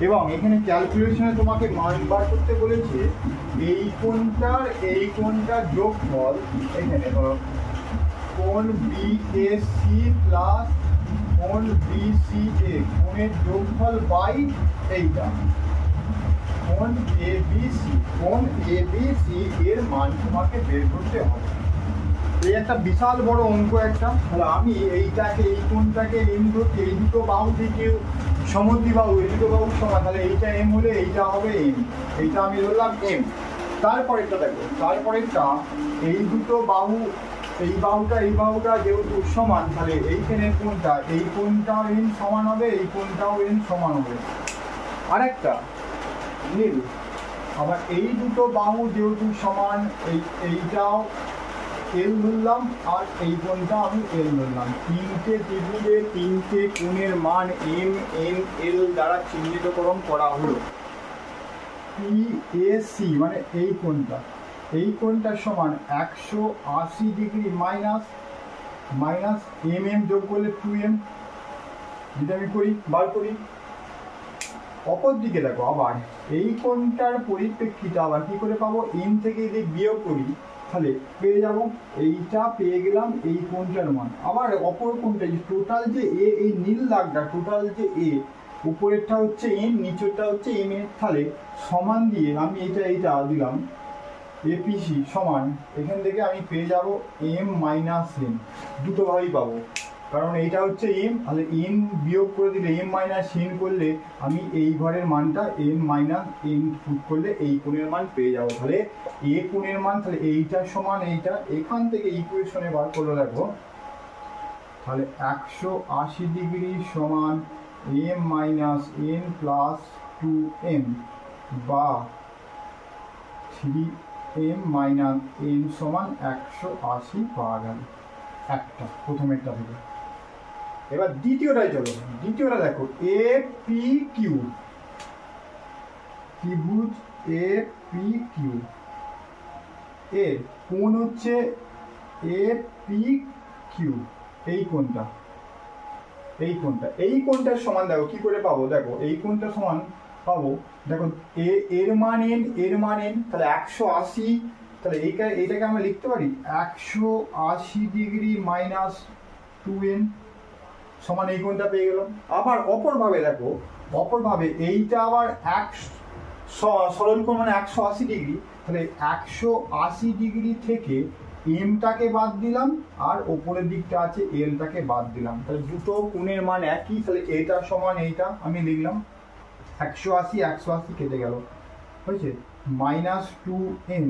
এবং এখানে ক্যালকুলেশনে তোমাকে মান বার করতে বলেছে এই কোণটার যোগফল, এখানে ধরো কোণ বিএসি প্লাস কোণ বিসিএ, কোণের যোগফল বাই এইটা কোণ এবিসি এর মান তোমাকে বের করতে হবে। এই একটা বিশাল বড় অঙ্ক একটা। তাহলে আমি এই কোণটাকে এম ধরছি, এই দুটো বাহু থেকে সমদ্বিবাহু, এই দুটো বাহু সমান, তাহলে এইটা এম হলে এইটা হবে এম, এইটা আমি ধরলাম এম। তারপরেরটা দেখো, তারপরেরটা এই দুটো বাহু, এই বাহুটা যেহেতু সমান, তাহলে এইখানে এই কোণটাও এন সমান হবে, এই কোণটাও এন সমান হবে। আরেকটা নীল, আবার এই দুটো বাহু যেহেতু সমান, এইটাও এল ধরলাম আর এই কোণটা আমি এল ধরলাম। তিনটে ত্রিভুজে তিনটে কোণের মান এম এন এল দ্বারা চিহ্নিতকরণ করা হলো। পিএসি মানে এই কোণটা সমান 180 ডিগ্রি মাইনাস এম এম যোগ করলে 2m, যেটা আমি বার করি। অপর দিকে দেখো, আবার এই কোণটার পরিপ্রেক্ষিতে আবার কি করে পাবো, এম থেকে যদি বিয়োগ করি তাহলে পেয়ে যাব, এইটা পেয়ে গেলাম এই কোণটার মান। আবার অপর কোণটা টোটাল যে এ, এই নীল দাগটা টোটাল যে এ, উপরেরটা হচ্ছে এম, নিচেরটা হচ্ছে এম এর, তাহলে সমান দিয়ে আমি এইটা দিলাম এপিসি সমান, এখান থেকে আমি পেয়ে যাব এম মাইনাস এন, দুটো ভাবেই পাবো, কারণ এইটা হচ্ছে এম, তাহলে এম বিয়োগ করে দিলে এম মাইনাস এন করলে আমি এই ঘরের মানটা এম মাইনাস এন পুট করলে এই কোণের মান পেয়ে যাবো। তাহলে এ কোণের মান, তাহলে এইটা সমান এইটা, এখান থেকে ইকুয়েশনে বার করলে দেখো, তাহলে 180 ডিগ্রি সমান M minus N plus 2m বা 3m মাইনাস এন সমান 180 পাওয়া গেল একটা, প্রথমেরটা থেকে। এবার দ্বিতীয়টায় চলো, দ্বিতীয়টা দেখো এ পি কিউ, ত্রিভুজ এ পি কিউ এর কোণ হচ্ছে এ পি কিউ, এই কোণটার সমান দেখো কি করে পাবো, দেখো এই কোণটা সমান পাবো, দেখো এর মান এন, তাহলে 180, তাহলে এইটাকে আমরা লিখতে পারি 180 ডিগ্রি মাইনাস 2n সমান এই কোণটা পেয়ে গেলাম। আবার অপরভাবে দেখো, এইটা আবার সরল কোণ মানে 180 ডিগ্রি, তাহলে 180 ডিগ্রি থেকে এমটাকে বাদ দিলাম আর ওপরের দিকটা আছে এলটাকে বাদ দিলাম, তাহলে দুটো কোণের মান একই, তাহলে এইটা সমান এইটা আমি লিখলাম 180 কেটে গেল, হয়েছে মাইনাস 2n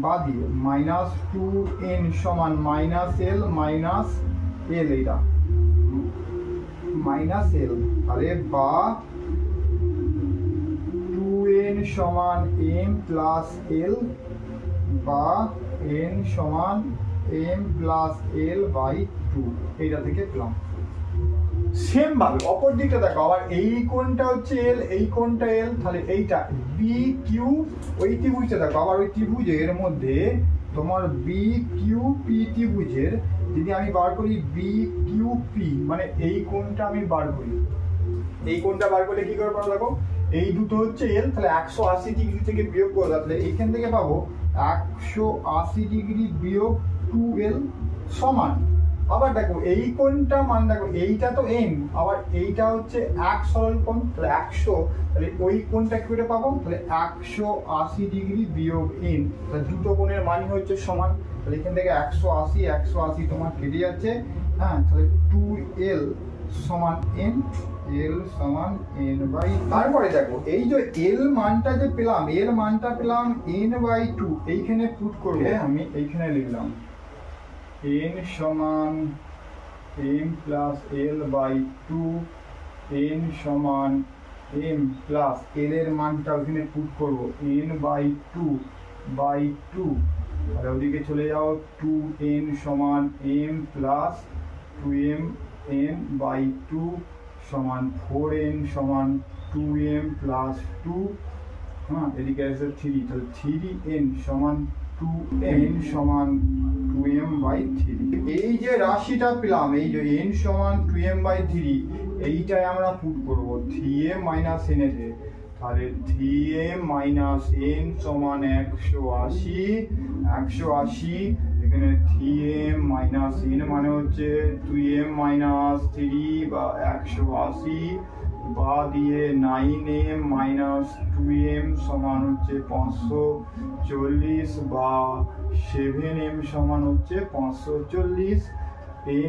বাদিয়ে মাইনাস 2n সমান মাইনাস এল, এইটা মাইনাস এল, তাহলে বা 2n সমান m প্লাস এল বা n সমান m প্লাস এল বাই 2, এইটা থেকে পেলাম। সেম ভাবে অপর দিকটা দেখো, আবার এই কোণটা হচ্ছে এল, এই কোণটা এল, তাহলে এইটা বি কিউ, ওই ত্রিভুজটা দেখো, আবার ওই ত্রিভুজের মধ্যে তোমার বি কিউ পি ত্রিভুজের যদি আমি বার করি বি কিউ পি, মানে এই কোণটা আমি বার করি, এই কোণটা বার করলে কি করে পাবো দেখো, এই দুটো হচ্ছে এল, তাহলে 180 ডিগ্রি থেকে বিয়োগ করে, তাহলে এইখান থেকে পাবো 180 ডিগ্রি বিয়োগ 2l সমান, আবার দেখো এই কোণটা মান দেখো, এইটা তো এন, আবার এইটা হচ্ছে এক সরল কোণ, তাহলে 100, তাহলে ওই কোণটা কি করে পাবো, তাহলে 180 ডিগ্রি বিয়োগ এন, তাহলে দুটো কোণের মানই হচ্ছে সমান, তাহলে এখান থেকে 180 তোমার কেটে যাচ্ছে, হ্যাঁ, তাহলে 2l সমান n, l সমান n বাই, তারপরে দেখো এই যে l মানটা যে পেলাম, এর মানটা পেলাম n বাই 2, এইখানে পুট করলে আমি এইখানে লিখলাম n সমান m plus l by 2, n সমান m প্লাস l এর মানটা ওখানে পুট করবো n বাই 2, আর ওদিকে চলে যাও 2n সমান m প্লাস 2m/2 সমান 4n সমান 2m প্লাস 2, হ্যাঁ এদিকে আছে 3, তাহলে 3n সমান 2n সমান 2m/3। এই যে রাশিটা পেলাম, এই যে n সমান 2m/3, এইটাই আমরা পুট করব 3m মাইনাস n এতে, তাহলে 3m মাইনাস n সমান 180, এখানে 3m মাইনাস n মানে হচ্ছে 2m মাইনাস 3 বা 180, বা দিয়ে 9m মাইনাস 2m সমান হচ্ছে 540, বা 7m সমান হচ্ছে 540,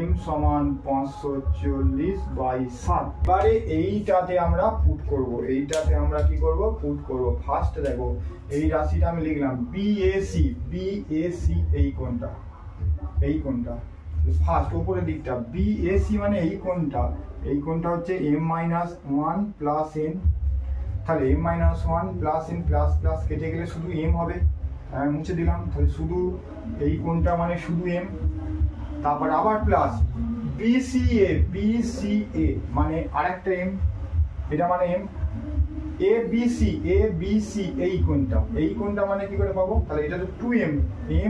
m সমান 540/7। এবারে এইটাতে আমরা পুট করব, এইটাতে আমরা কি করব, পুট করব। ফার্স্ট দেখো এই রাশিটা আমি লিখলাম BAC, এই কোণটা ফার্স্ট উপরের দিকটা BAC মানে এই কোণটা হচ্ছে m-1 প্লাস n, তাহলে m-1 plus n plus plus কেটে গেলে শুধু m হবে, মুছে দিলাম, তাহলে শুধু এই কোণটা মানে শুধু m, তারপর আবার প্লাস BCA মানে আরেকটা m, এটা মানে m, ABC এই কোণটা মানে কি করে পাবো, তাহলে এটা তো 2m,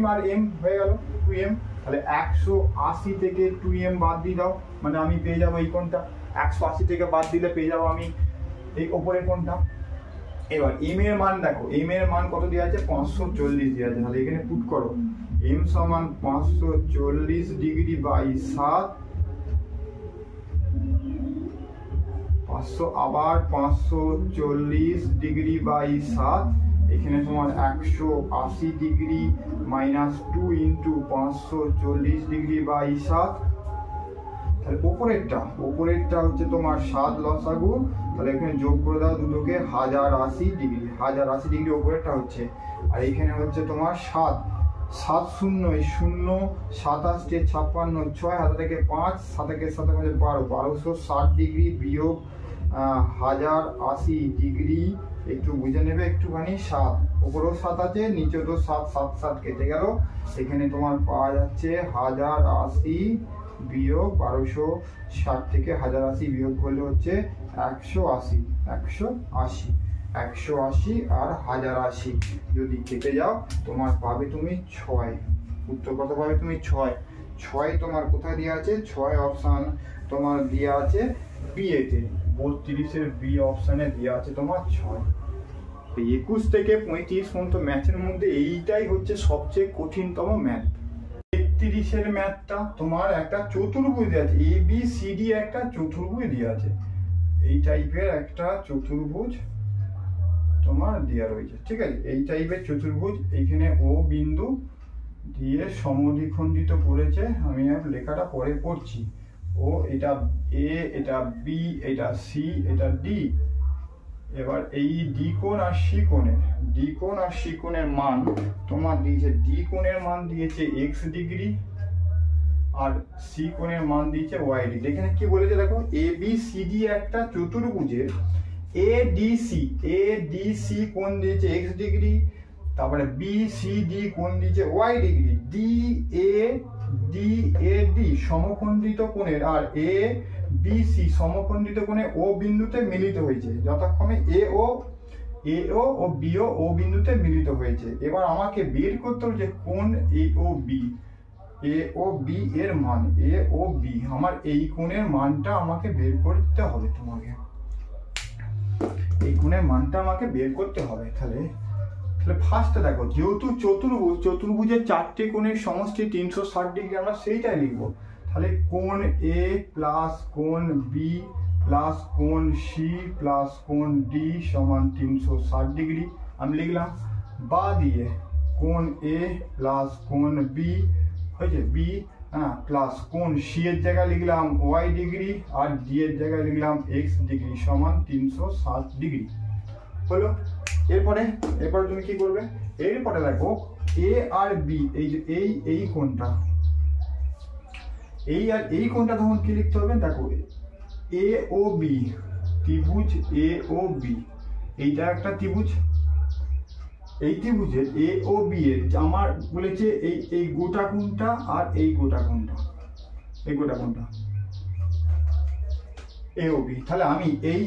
m আর m হয়ে গেল 2m, তাহলে 180 থেকে 2m বাদ দিয়ে দাও, মানে আমি পেয়ে যাবো এই কোণটা, 180 থেকে বাদ দিলে পেয়ে যাবো আমি এই ওপরের কোণটা। এবার m এর মান দেখো, m এর মান কত দেওয়া আছে, 540 দেওয়া আছে, তাহলে এখানে পুট করো m সমান 540 ডিগ্রি বাই 7, 500 আবার 540 ডিগ্রি বাই 7, এখানে তোমার 180 degree minus 2 into 540 degree by 7, তাহলে উপরেরটা হচ্ছে তোমার 7 লসাগু, তাহলে এখানে যোগ করে দাও দুটোকে, 1080 ডিগ্রি উপরেরটা হচ্ছে, আর এখানে হচ্ছে তোমার 7 0 27 56 6 হাতে থেকে 5 7 থেকে 7 12 1260 ডিগ্রি বিয়োগ 1080 ডিগ্রি, একটু বুঝে নেবে একটুখানি, 7 উপরেও 7 আছে নিচেও তো 7 7 কেটে গেল, এখানে তোমার পাওয়া যাচ্ছে 1080 বিয়োগ 1260 থেকে 1080 বিয়োগ করলে হচ্ছে 180 আর 1080 যদি কেটে যাও তোমার পাবে তুমি 6, উত্তর কত পাবে তুমি 6 তোমার কোথায় দেওয়া আছে, 6 অপশান তোমার দেওয়া আছে বি এতে, 32-এর বি অপশানে দেওয়া আছে তোমার 6। 21 থেকে 35 পর্যন্ত ম্যাথের মধ্যে এইটাই হচ্ছে সবচেয়ে কঠিনতম ম্যাথ। 33-এর ম্যাথটা তোমার একটা চতুর্ভুজ দেওয়া আছে, ABCD একটা চতুর্ভুজ দেওয়া আছে, এই টাইপের একটা চতুর্ভুজ তোমার দেওয়া রয়েছে, ঠিক আছে, এই টাইপের চতুর্ভুজ, এইখানে ও বিন্দু দিয়ে সমদ্বিখণ্ডিত করেছে, আমি আর লেখাটা পরে পড়ছি, ও এটা A, এটা B, এটা C, এটা D। এবার এই ডি কোণ আর সি কোণের মান তোমার দিয়েছে, ডি কোণের মান দিয়েছে x ডিগ্রি আর সি কোণের মান দিয়েছে y ডিগ্রি। এখানে কি বলেছে দেখো, ABCD একটা চতুর্ভুজের ADC কোণ দিয়েছে x ডিগ্রি, তারপরে BCD কোণ দিয়েছে y ডিগ্রি, DAD সমখণ্ডিত কোণের আর ABC সমখণ্ডিত কোণে ও বিন্দুতে মিলিত হয়েছে, যথাক্রমে AO ও BO ও বিন্দুতে মিলিত হয়েছে। এবার আমাকে বের করতে হবে যে কোণ AOB এর মান, AOB আমার এই কোণের মানটা আমাকে বের করতে হবে, তোমাকে এই কোণের মানটা আমাকে বের করতে হবে। তাহলে ফার্স্ট দেখো, যেহেতু চতুর্ভুজের 4টে কোণের সমষ্টি 360 ডিগ্রি, আমরা সেইটাই লিখবো। তাহলে কোণ A প্লাস কোণ B প্লাস কোণ C প্লাস কোণ D সমান 360 ডিগ্রি আমি লিখলাম, বা দিয়ে কোণ A প্লাস কোণ B হয়েছে B প্লাস কোণ C এর জায়গায় লিখলাম y ডিগ্রি আর D এর জায়গায় লিখলাম x ডিগ্রি সমান 360 ডিগ্রি হলো। এরপরে তুমি কি করবে, এরপরে দেখো A আর B, এই যে এই কোণটা, এই কোণটা তখন কি লিখতে হবে, দেখো AOB ত্রিভুজ AOB, এইটা একটা ত্রিভুজ, এই ত্রিভুজের AOB এর আমার বলেছে এই গোটা কোণটা আর এই গোটা কোণটা, এই কোটা কোনটা এ ও বি। তাহলে আমি এই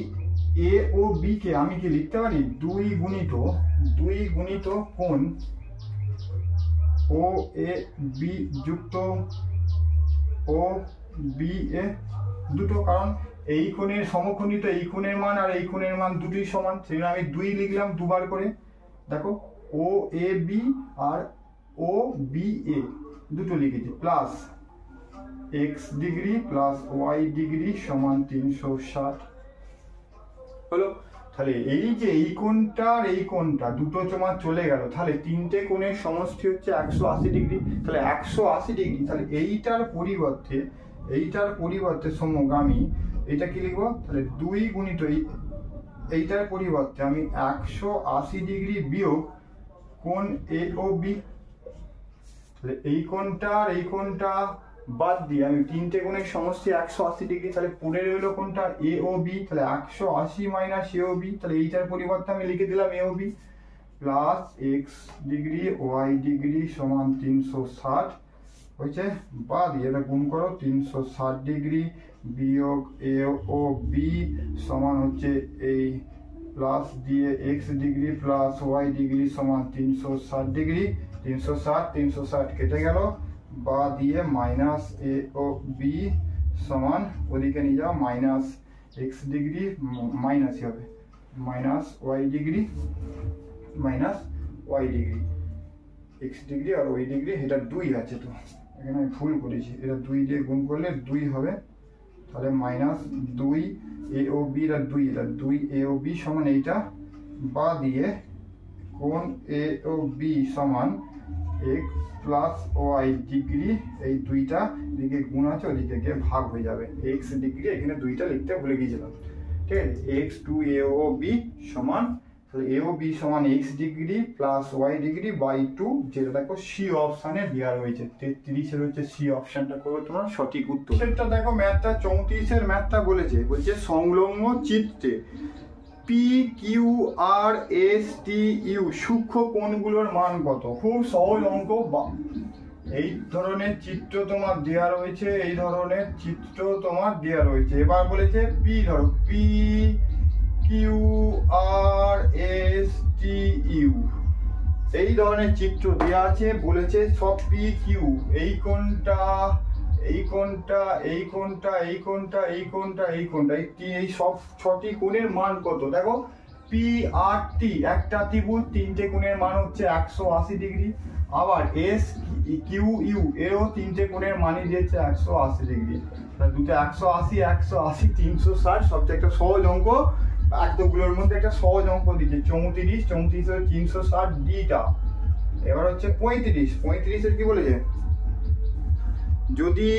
এ ও বি কে আমি কি লিখতে পারি 2 গুণিত কোণ ও এ বি যুক্ত ও বি এ দুটো, কারণ এই কোণের সমকোণী তো এই কোণের মান আর এই কোণের মান দুটোই সমান, সেই জন্য আমি 2 লিখলাম দুবার করে। দেখো ও A B R O B A দুটো লিখেছি, plus x degree plus y degree সমান 360 হলো। তাহলে এই যে এই কোণটা আর এই কোণটা দুটো তোমার চলে গেল, তাহলে তিনটে কোণের সমষ্টি হচ্ছে 180 ডিগ্রি। তাহলে 180 ডিগ্রি, তাহলে এইটার পরিবর্তে সমগামী এটা কি লিখবো, তাহলে 2 গুণিত এইটার পরিবর্তে আমি 180 ডিগ্রি বিয়োগ কোণ এ ও বি। তাহলে এই কোণটা আর এই কোণটা বাদ দিয়ে আমি তিনটে কোণের সমষ্টি 180 ডিগ্রি, তাহলে পড়ে রইল কোণটা এ ও বি। তাহলে 180 মাইনাস এ ও বি, তাহলে এইটার পরিবর্তে আমি লিখে দিলাম A O B plus x degree y degree সমান 360 হয়েছে, বা দিয়ে এটা গুণ করো 360 ডিগ্রি বিয়োগ এ ও বি সমান হচ্ছে এই প্লাস দিয়ে x degree plus y degree সমান 360 ডিগ্রি, 360 কেটে গেল, বা দিয়ে মাইনাস এ ও বি সমান ওদিকে নিয়ে যাও মাইনাস এক্স ডিগ্রি মাইনাসই হবে minus y degree x degree আর ওয়াই ডিগ্রি, এটা 2 আছে তো এখানে আমি ভুল করেছি, এটা 2 দিয়ে গুণ করলে 2 হবে, তাহলে মাইনাস 2 এ ও বি আর 2 এটা 2 এ ও বি সমান এইটা, বা দিয়ে কোণ এ ও বি সমান x প্লাস ওয়াই ডিগ্রি, এই দুইটা দিকে গুণ আছে ওদিকে গিয়ে ভাগ হয়ে যাবে, x ডিগ্রি এখানে 2টা লিখতে ভুলে গিয়েছিলাম, ঠিক আছে। x to A O B সমান, তাহলে এ ও বি সমান x degree plus y degree by 2, যেটা দেখো সি অপশানে দেওয়া রয়েছে 33 হচ্ছে সি অপশানটা করবে তোমার সঠিক উত্তর। সেটা দেখো ম্যাথটা 34 ম্যাথটা বলছে সংলগ্ন চিত্রে P Q R S T U সূক্ষ্ম কোণগুলোর মান কত। খুব সহজ অঙ্ক, এই ধরনের চিত্র তোমার দেওয়া রয়েছে, এবার বলেছে পি ধরো P Q R S T U এই ধরনের চিত্র দেওয়া আছে, বলেছে সব পি কিউ এই কোণটা এই সব 6টি কোণের মান কত। দেখো পি আর টি একটা ত্রিভুজ, 3টে কোণের মান হচ্ছে 180 ডিগ্রি, আবার এস কিউ ইউ এরও 3টে কোণের মানই দিয়েছে 180 ডিগ্রি, দুটো 180 180 360, সবচেয়ে একটা সহজ অঙ্ক, এতগুলোর মধ্যে একটা সহজ অঙ্ক দিচ্ছে 34 360 ডিটা। এবার হচ্ছে 35 কি বলেছে, যদি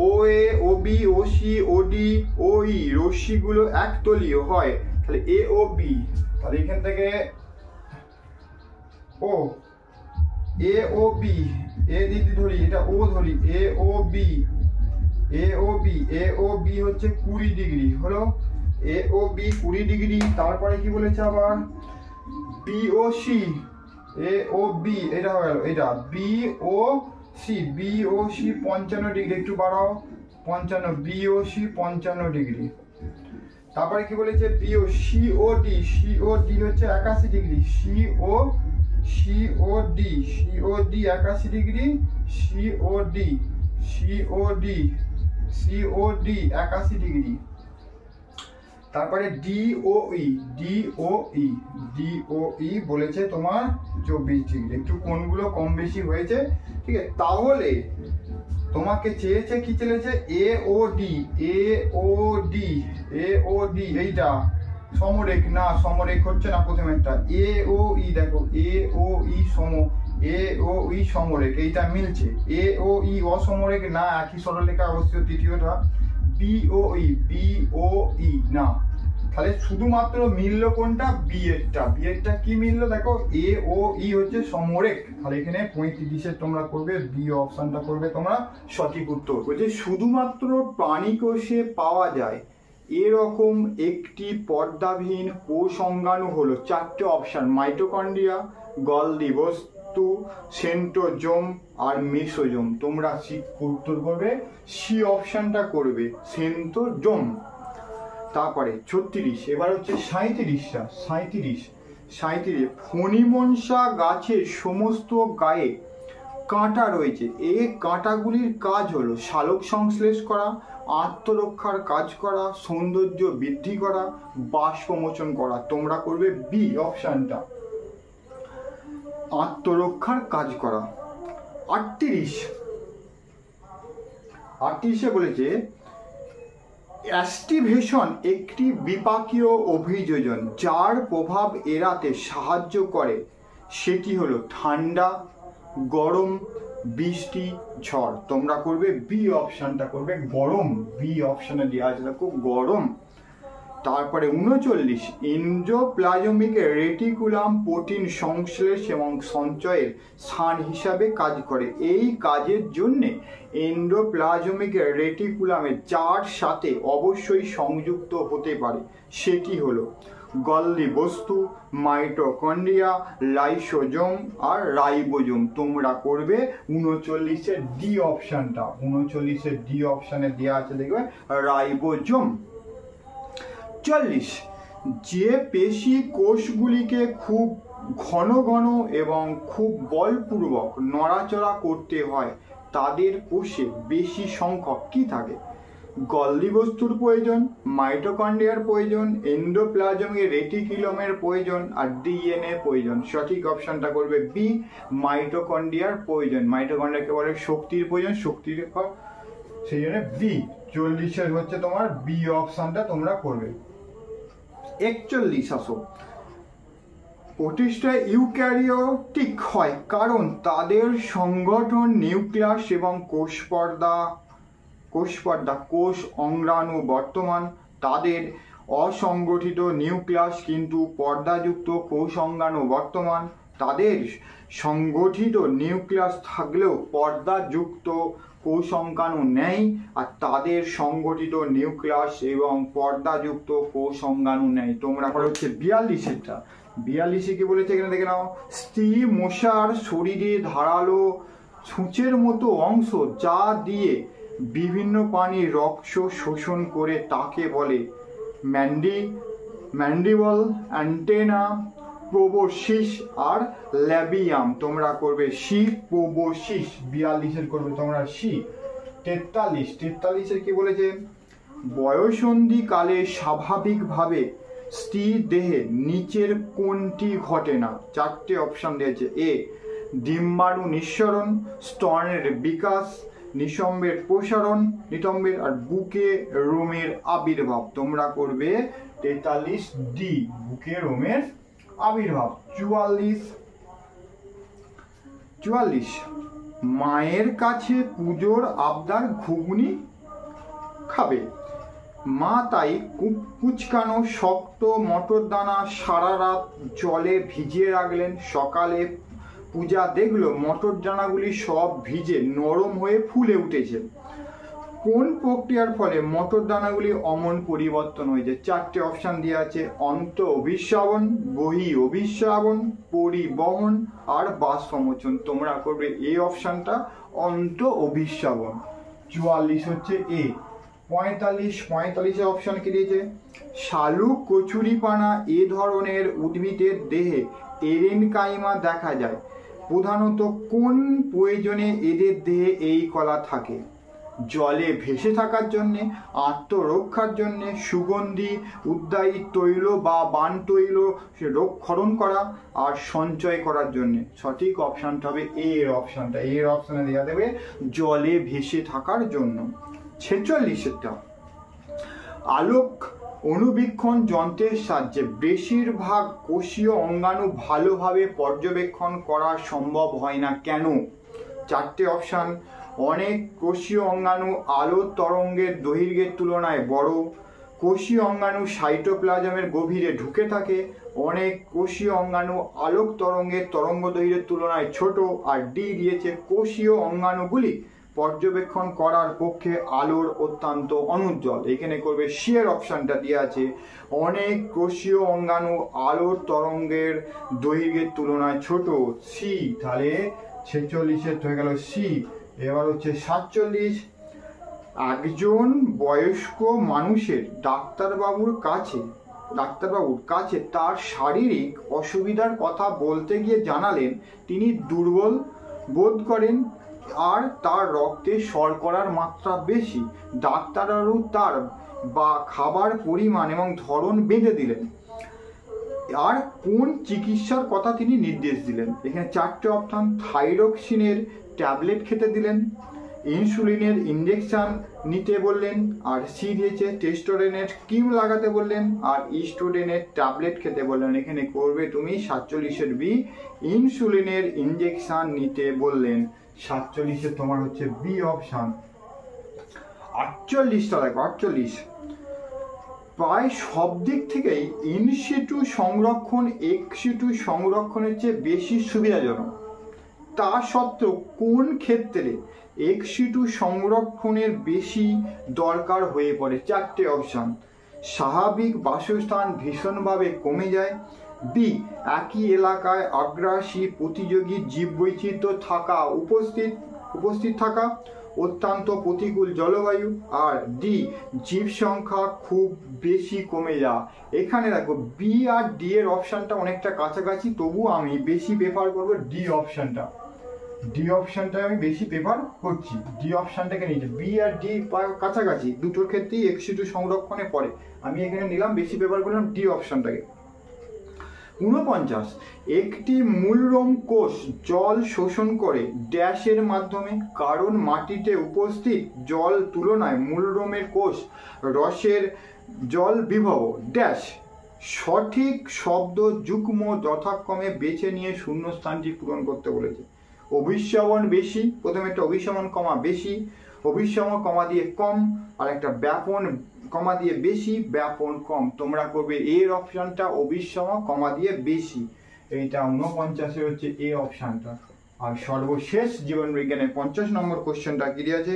ও এ ও বি ও সি ও ডি ও ই রশ্মিগুলো একতলীয় হয়, তাহলে এ ও বি, তাহলে এখান থেকে ও এ ও বি এ দিদি ধরি এটা ও ধরি এ ও বি হচ্ছে 20 ডিগ্রি হলো, এ ও বি 20 ডিগ্রি। তারপরে কি বলেছে আবার বি ও সি এ ও বি এটা হয়ে গেল, এটা বি ও সি 55 ডিগ্রি, একটু বাড়াও 55, বি ও সি 55 ডিগ্রি। তারপরে কি বলেছে বি ও সি ও ডি হচ্ছে 81 ডিগ্রি, সি ও ডি 81 ডিগ্রি, সি ও ডি 81 ডিগ্রি। তারপরে ডিওই বলেছে তোমার 24 ডিগ্রি, একটু কোণগুলো কম বেশি হয়েছে, ঠিক আছে। তাহলে তোমাকে চেয়েছে কি চেয়েছে এ ও ডি এইটা সমরেখ না, সমরেখ হচ্ছে না, প্রথমে একটা এ ও ই দেখো এ ও ই সমরেখ এইটা মিলছে, এ ও ই অসমরেখ না, একই সরলরেখা অবশ্যই তৃতীয়টা বিওই না, তাহলে শুধুমাত্র মিলল কোনটা বি এরটা কি মিললো দেখো এ ও ই হচ্ছে সমরেখ, তাহলে এখানে 35 তোমরা করবে বি অপশনটা করবে তোমরা সঠিক উত্তর। বলছে শুধুমাত্র প্রাণী কোষে পাওয়া যায় এরকম একটি পর্দাবিহীন কোষ অঙ্গাণু হলো 4টে অপশন, মাইটোকন্ড্রিয়া, গলগি বস্তু, বস্তু, সেন্ট্রোজোম আর মেসোজোম। তোমরা উত্তর করবে সি অপশনটা করবে, সেন্ট্রোজোম। তারপরে 36, এবার হচ্ছে 37টা। 37 ফণিমনসা গাছের সমস্ত গায়ে কাঁটা রয়েছে। এই কাঁটাগুলির কাজ হলো সালোক সংশ্লেষ করা, আত্মরক্ষার কাজ করা, সৌন্দর্য বৃদ্ধি করা, বাষ্পমোচন করা। তোমরা করবে বি অপশনটা, আত্মরক্ষার কাজ করা। 38 বলেছে অ্যাস্টিভেশন একটি বিপাকীয় অভিযোজন যার প্রভাব এড়াতে সাহায্য করে। সেটি হলো ঠান্ডা, গরম, বৃষ্টি, ঝড়। তোমরা করবে বি অপশনটা করবে গরম, বি অপশনে দেওয়া আছে দেখো গরম। তারপরে 39 এন্ডোপ্লাজমিক রেটিকুলাম প্রোটিন সংশ্লেষ এবং সঞ্চয়ের স্থান হিসাবে কাজ করে। এই কাজের জন্য এন্ডোপ্লাজমিক রেটিকুলামে যার সাথে অবশ্যই সংযুক্ত হতে পারে সেটি হলো গলজি বস্তু, মাইটোকন্ড্রিয়া, লাইসোজোম আর রাইবোজোম। তোমরা করবে 39 ডি অপশনটা, 39 ডি অপশনে দেওয়া আছে দেখবে রাইবোজোম। 40 যে পেশি কোষগুলিকে খুব ঘন ঘন এবং খুব বলপূর্বক নড়াচড়া করতে হয় তাদের কোষে বেশি সংখ্যক কি থাকে? গলজি বস্তুর প্রয়োজন, মাইটোকন্ড্রিয়ার প্রয়োজন, এন্ডোপ্লাজমিক রেটিকুলামের প্রয়োজন আর ডিএনএ প্রয়োজন। সঠিক অপশনটা করবে বি, মাইটোকন্ড্রিয়ার প্রয়োজন। মাইটোকন্ড্রিয়াকে বলে শক্তির প্রয়োজন, শক্তির সেই জন্য বি। 40 হচ্ছে তোমার বি অপশনটা তোমরা করবে। 41 আসো, প্রতিষ্ঠা ইউক্যারিওটিক হয় কারণ তাদের সংগঠন নিউক্লিয়াস এবং কোষ অঙ্গাণু বর্তমান। তাদের অসংগঠিত নিউক্লিয়াস কিন্তু পর্দাযুক্ত কোষ অঙ্গাণু বর্তমান। তাদের সংগঠিত নিউক্লিয়াস থাকলেও পর্দাযুক্ত কোষ অঙ্গাণু নেই, আর তাদের সংগঠিত নিউক্লিয়াস এবং পর্দাযুক্ত কোষ অঙ্গাণু নেই। তোমরা হচ্ছে 42টা। 42 কি বলেছে এখানে দেখে নাও, স্ত্রী মশার শরীরে ধারালো সূচের মতো অংশ যা দিয়ে বিভিন্ন প্রাণীর রক্ত শোষণ করে তাকে বলে ম্যান্ডিবল, অ্যান্টেনা, প্রোবোসিস আর ল্যাবিয়াম। তোমরা করবে সি, প্রোবোসিস। 42 করবে তোমরা সি। 43 কি বলেছে, বয়ঃসন্ধি কালে স্বাভাবিকভাবে স্ত্রী দেহে নিচের কোনটি ঘটে না? 4টে অপশন দিয়েছে। এ ডিম্বাণু নিঃসরণ, স্তনের বিকাশ, নিতম্বের প্রসারণ, আর বুকে রোমের আবির্ভাব। তোমরা করবে 43 ডি, বুকে রোমের আবির্ভাব। 44 মায়ের কাছে পুজোর আবদার ঘুগনি খাবে। মা তাই কুচকানো শক্ত মটর দানা সারা রাত জলে ভিজিয়ে রাখলেন। সকালে পূজা দেখলো মটর দানাগুলি সব ভিজে নরম হয়ে ফুলে উঠেছে। কোন প্রক্রিয়ার ফলে মটর দানাগুলি অমন পরিবর্তন হয়েছে? 4টে অপশন দেওয়া আছে, অন্ত অভিশ্রাবণ, বহি অভিশ্রাবণ, পরিবহন আর বাষ্পমোচন। তোমরা করবে এই অপশনটা, অন্ত অভিশ্রাবণ। 44 হচ্ছে এ। 45 অপশন কি দিয়েছে, শালুক, কচুরিপানা এ ধরনের উদ্ভিদের দেহে এরেনকাইমা দেখা যায়। প্রধানত কোন প্রয়োজনে এদের দেহে এই কলা থাকে? জলে ভেসে থাকার জন্যে, আত্মরক্ষার জন্যে, সুগন্ধি, উদ্যায়ী তৈল বা বান তৈল ক্ষরণ করা আর সঞ্চয় করার জন্যে। সঠিক অপশানটা হবে এর অপশানটা। এর অপশানে দেওয়া দেবে জলে ভেসে থাকার জন্য। 46টা আলোক অনুবীক্ষণ যন্ত্রের সাহায্যে বেশিরভাগ কোষীয় অঙ্গাণু ভালোভাবে পর্যবেক্ষণ করা সম্ভব হয় না কেন? 4টে অপশান, অনেক কোষীয় অঙ্গাণু আলোর তরঙ্গের দৈর্ঘ্যের তুলনায় বড়, কোষীয় অঙ্গাণু সাইটোপ্লাজমের গভীরে ঢুকে থাকে, অনেক কোষীয় অঙ্গাণু আলোক তরঙ্গের তরঙ্গ দৈর্ঘ্যের তুলনায় ছোট, আর ডি দিয়েছে কোষীয় অঙ্গাণুগুলি পর্যবেক্ষণ করার পক্ষে আলোর অত্যন্ত অনুজ্জ্বল। এখানে করবে সি এর অপশানটা দিয়ে আছে। অনেক কোষীয় অঙ্গাণু আলোর তরঙ্গের দৈর্ঘ্যের তুলনায় ছোট, সি। তাহলে 46 হয়ে গেল সি। এবার হচ্ছে 47। একজন বয়স্ক মানুষের ডাক্তারবাবুর কাছে তার শারীরিক অসুবিধার কথা বলতে গিয়ে জানালেন তিনি দুর্বল বোধ করেন আর তার রক্তে শর্করার মাত্রা বেশি। ডাক্তারবাবু তার খাবার পরিমাণ এবং ধরন বেঁধে দিলেন। আর কোন চিকিৎসার কথা তিনি নির্দেশ দিলেন? এখানে 4টে অপশন। থাইরক্সিনের ট্যাবলেট খেতে দিলেন, ইনসুলিনের ইঞ্জেকশন নিতে বললেন, আর সি দিয়েছে টেস্টোস্টেরনের ক্রিম লাগাতে বললেন, আর ইস্ট্রোজেনের ট্যাবলেট খেতে বললেন। এখানে করবে তুমি 47 বি, ইনসুলিনের ইঞ্জেকশন নিতে বললেন। 47 তোমার হচ্ছে বি অপশন। 48টা দেখো, 48 প্রায় সব দিক থেকেই ইনসিটু সংরক্ষণ এক্সিটু সংরক্ষণের চেয়ে বেশি সুবিধাজনক। তা সত্ত্বেও কোন ক্ষেত্রে এক্সিটু সংরক্ষণের বেশি দরকার হয়ে পড়ে? 4টে অপশন। স্বাভাবিক বাসস্থান ভীষণভাবে কমে যায়, বি একই এলাকায় আগ্রাসী প্রতিযোগী জীববৈচিত্র্য থাকা উপস্থিত থাকা, অত্যন্ত প্রতিকূল জলবায়ু, আর ডি জীব সংখ্যা খুব বেশি কমে যাওয়া। এখানে দেখো বি আর ডি এর অপশানটা অনেকটা কাছাকাছি, তবু আমি বেশি প্রেফার করবো ডি অপশানটা। ডি অপশানটা আমি বেশি প্রেফার করছি, ডি অপশানটাকে নিয়েছি। বি আর ডি কাছাকাছি, দুটোর ক্ষেত্রেই এক্সিটু সংরক্ষণে পড়ে। আমি এখানে নিলাম, বেশি প্রেফার করলাম ডি অপশানটাকে। 49 একটি মূলরোম কোষ জল শোষণ করে ড্যাশের মাধ্যমে, কারণ মাটিতে উপস্থিত জল তুলনায় মূলরোমের কোষ রসের জল বিভব ড্যাশ। সঠিক শব্দ যুগ্ম যথাক্রমে বেছে নিয়ে শূন্যস্থানটি পূরণ করতে বলেছে। অভিস্রবণ বেশি, প্রথমে একটা অভিস্রবণ কমা বেশি, অভিস্রবণ কমা দিয়ে কম, আর একটা ব্যাপন কমা দিয়ে বেশি, ব্যাপন কম। তোমরা করবে এর অপশনটা, অভিস্রবণ কমা দিয়ে বেশি। এইটা 49 হচ্ছে এ অপশনটা। আর সর্বশেষ জীবন বিজ্ঞানের 50 নম্বর কোশ্চেনটা কি আছে?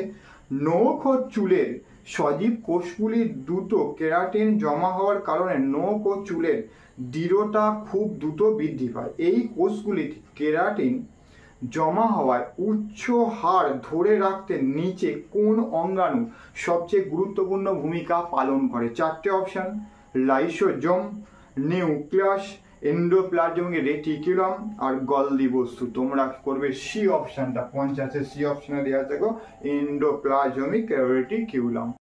নখ ও চুলের সজীব কোষগুলির দ্রুত কেরাটিন জমা হওয়ার কারণে নখ ও চুলের দৃঢ়তা খুব দ্রুত বৃদ্ধি পায়। এই কোষগুলিতে কেরাটিন জমা হওয়ায় উচ্চ হার ধরে রাখতে নিচে কোন অঙ্গাণু সবচেয়ে গুরুত্বপূর্ণ ভূমিকা পালন করে? 4টে option. Lysosome, nucleus, endoplasmic reticulum, আর গলজি বস্তু। তোমরা করবে সি অপশনটা। 50 সি অপশনে দেওয়া আছে এন্ডোপ্লাজমিক রেটিকুলাম।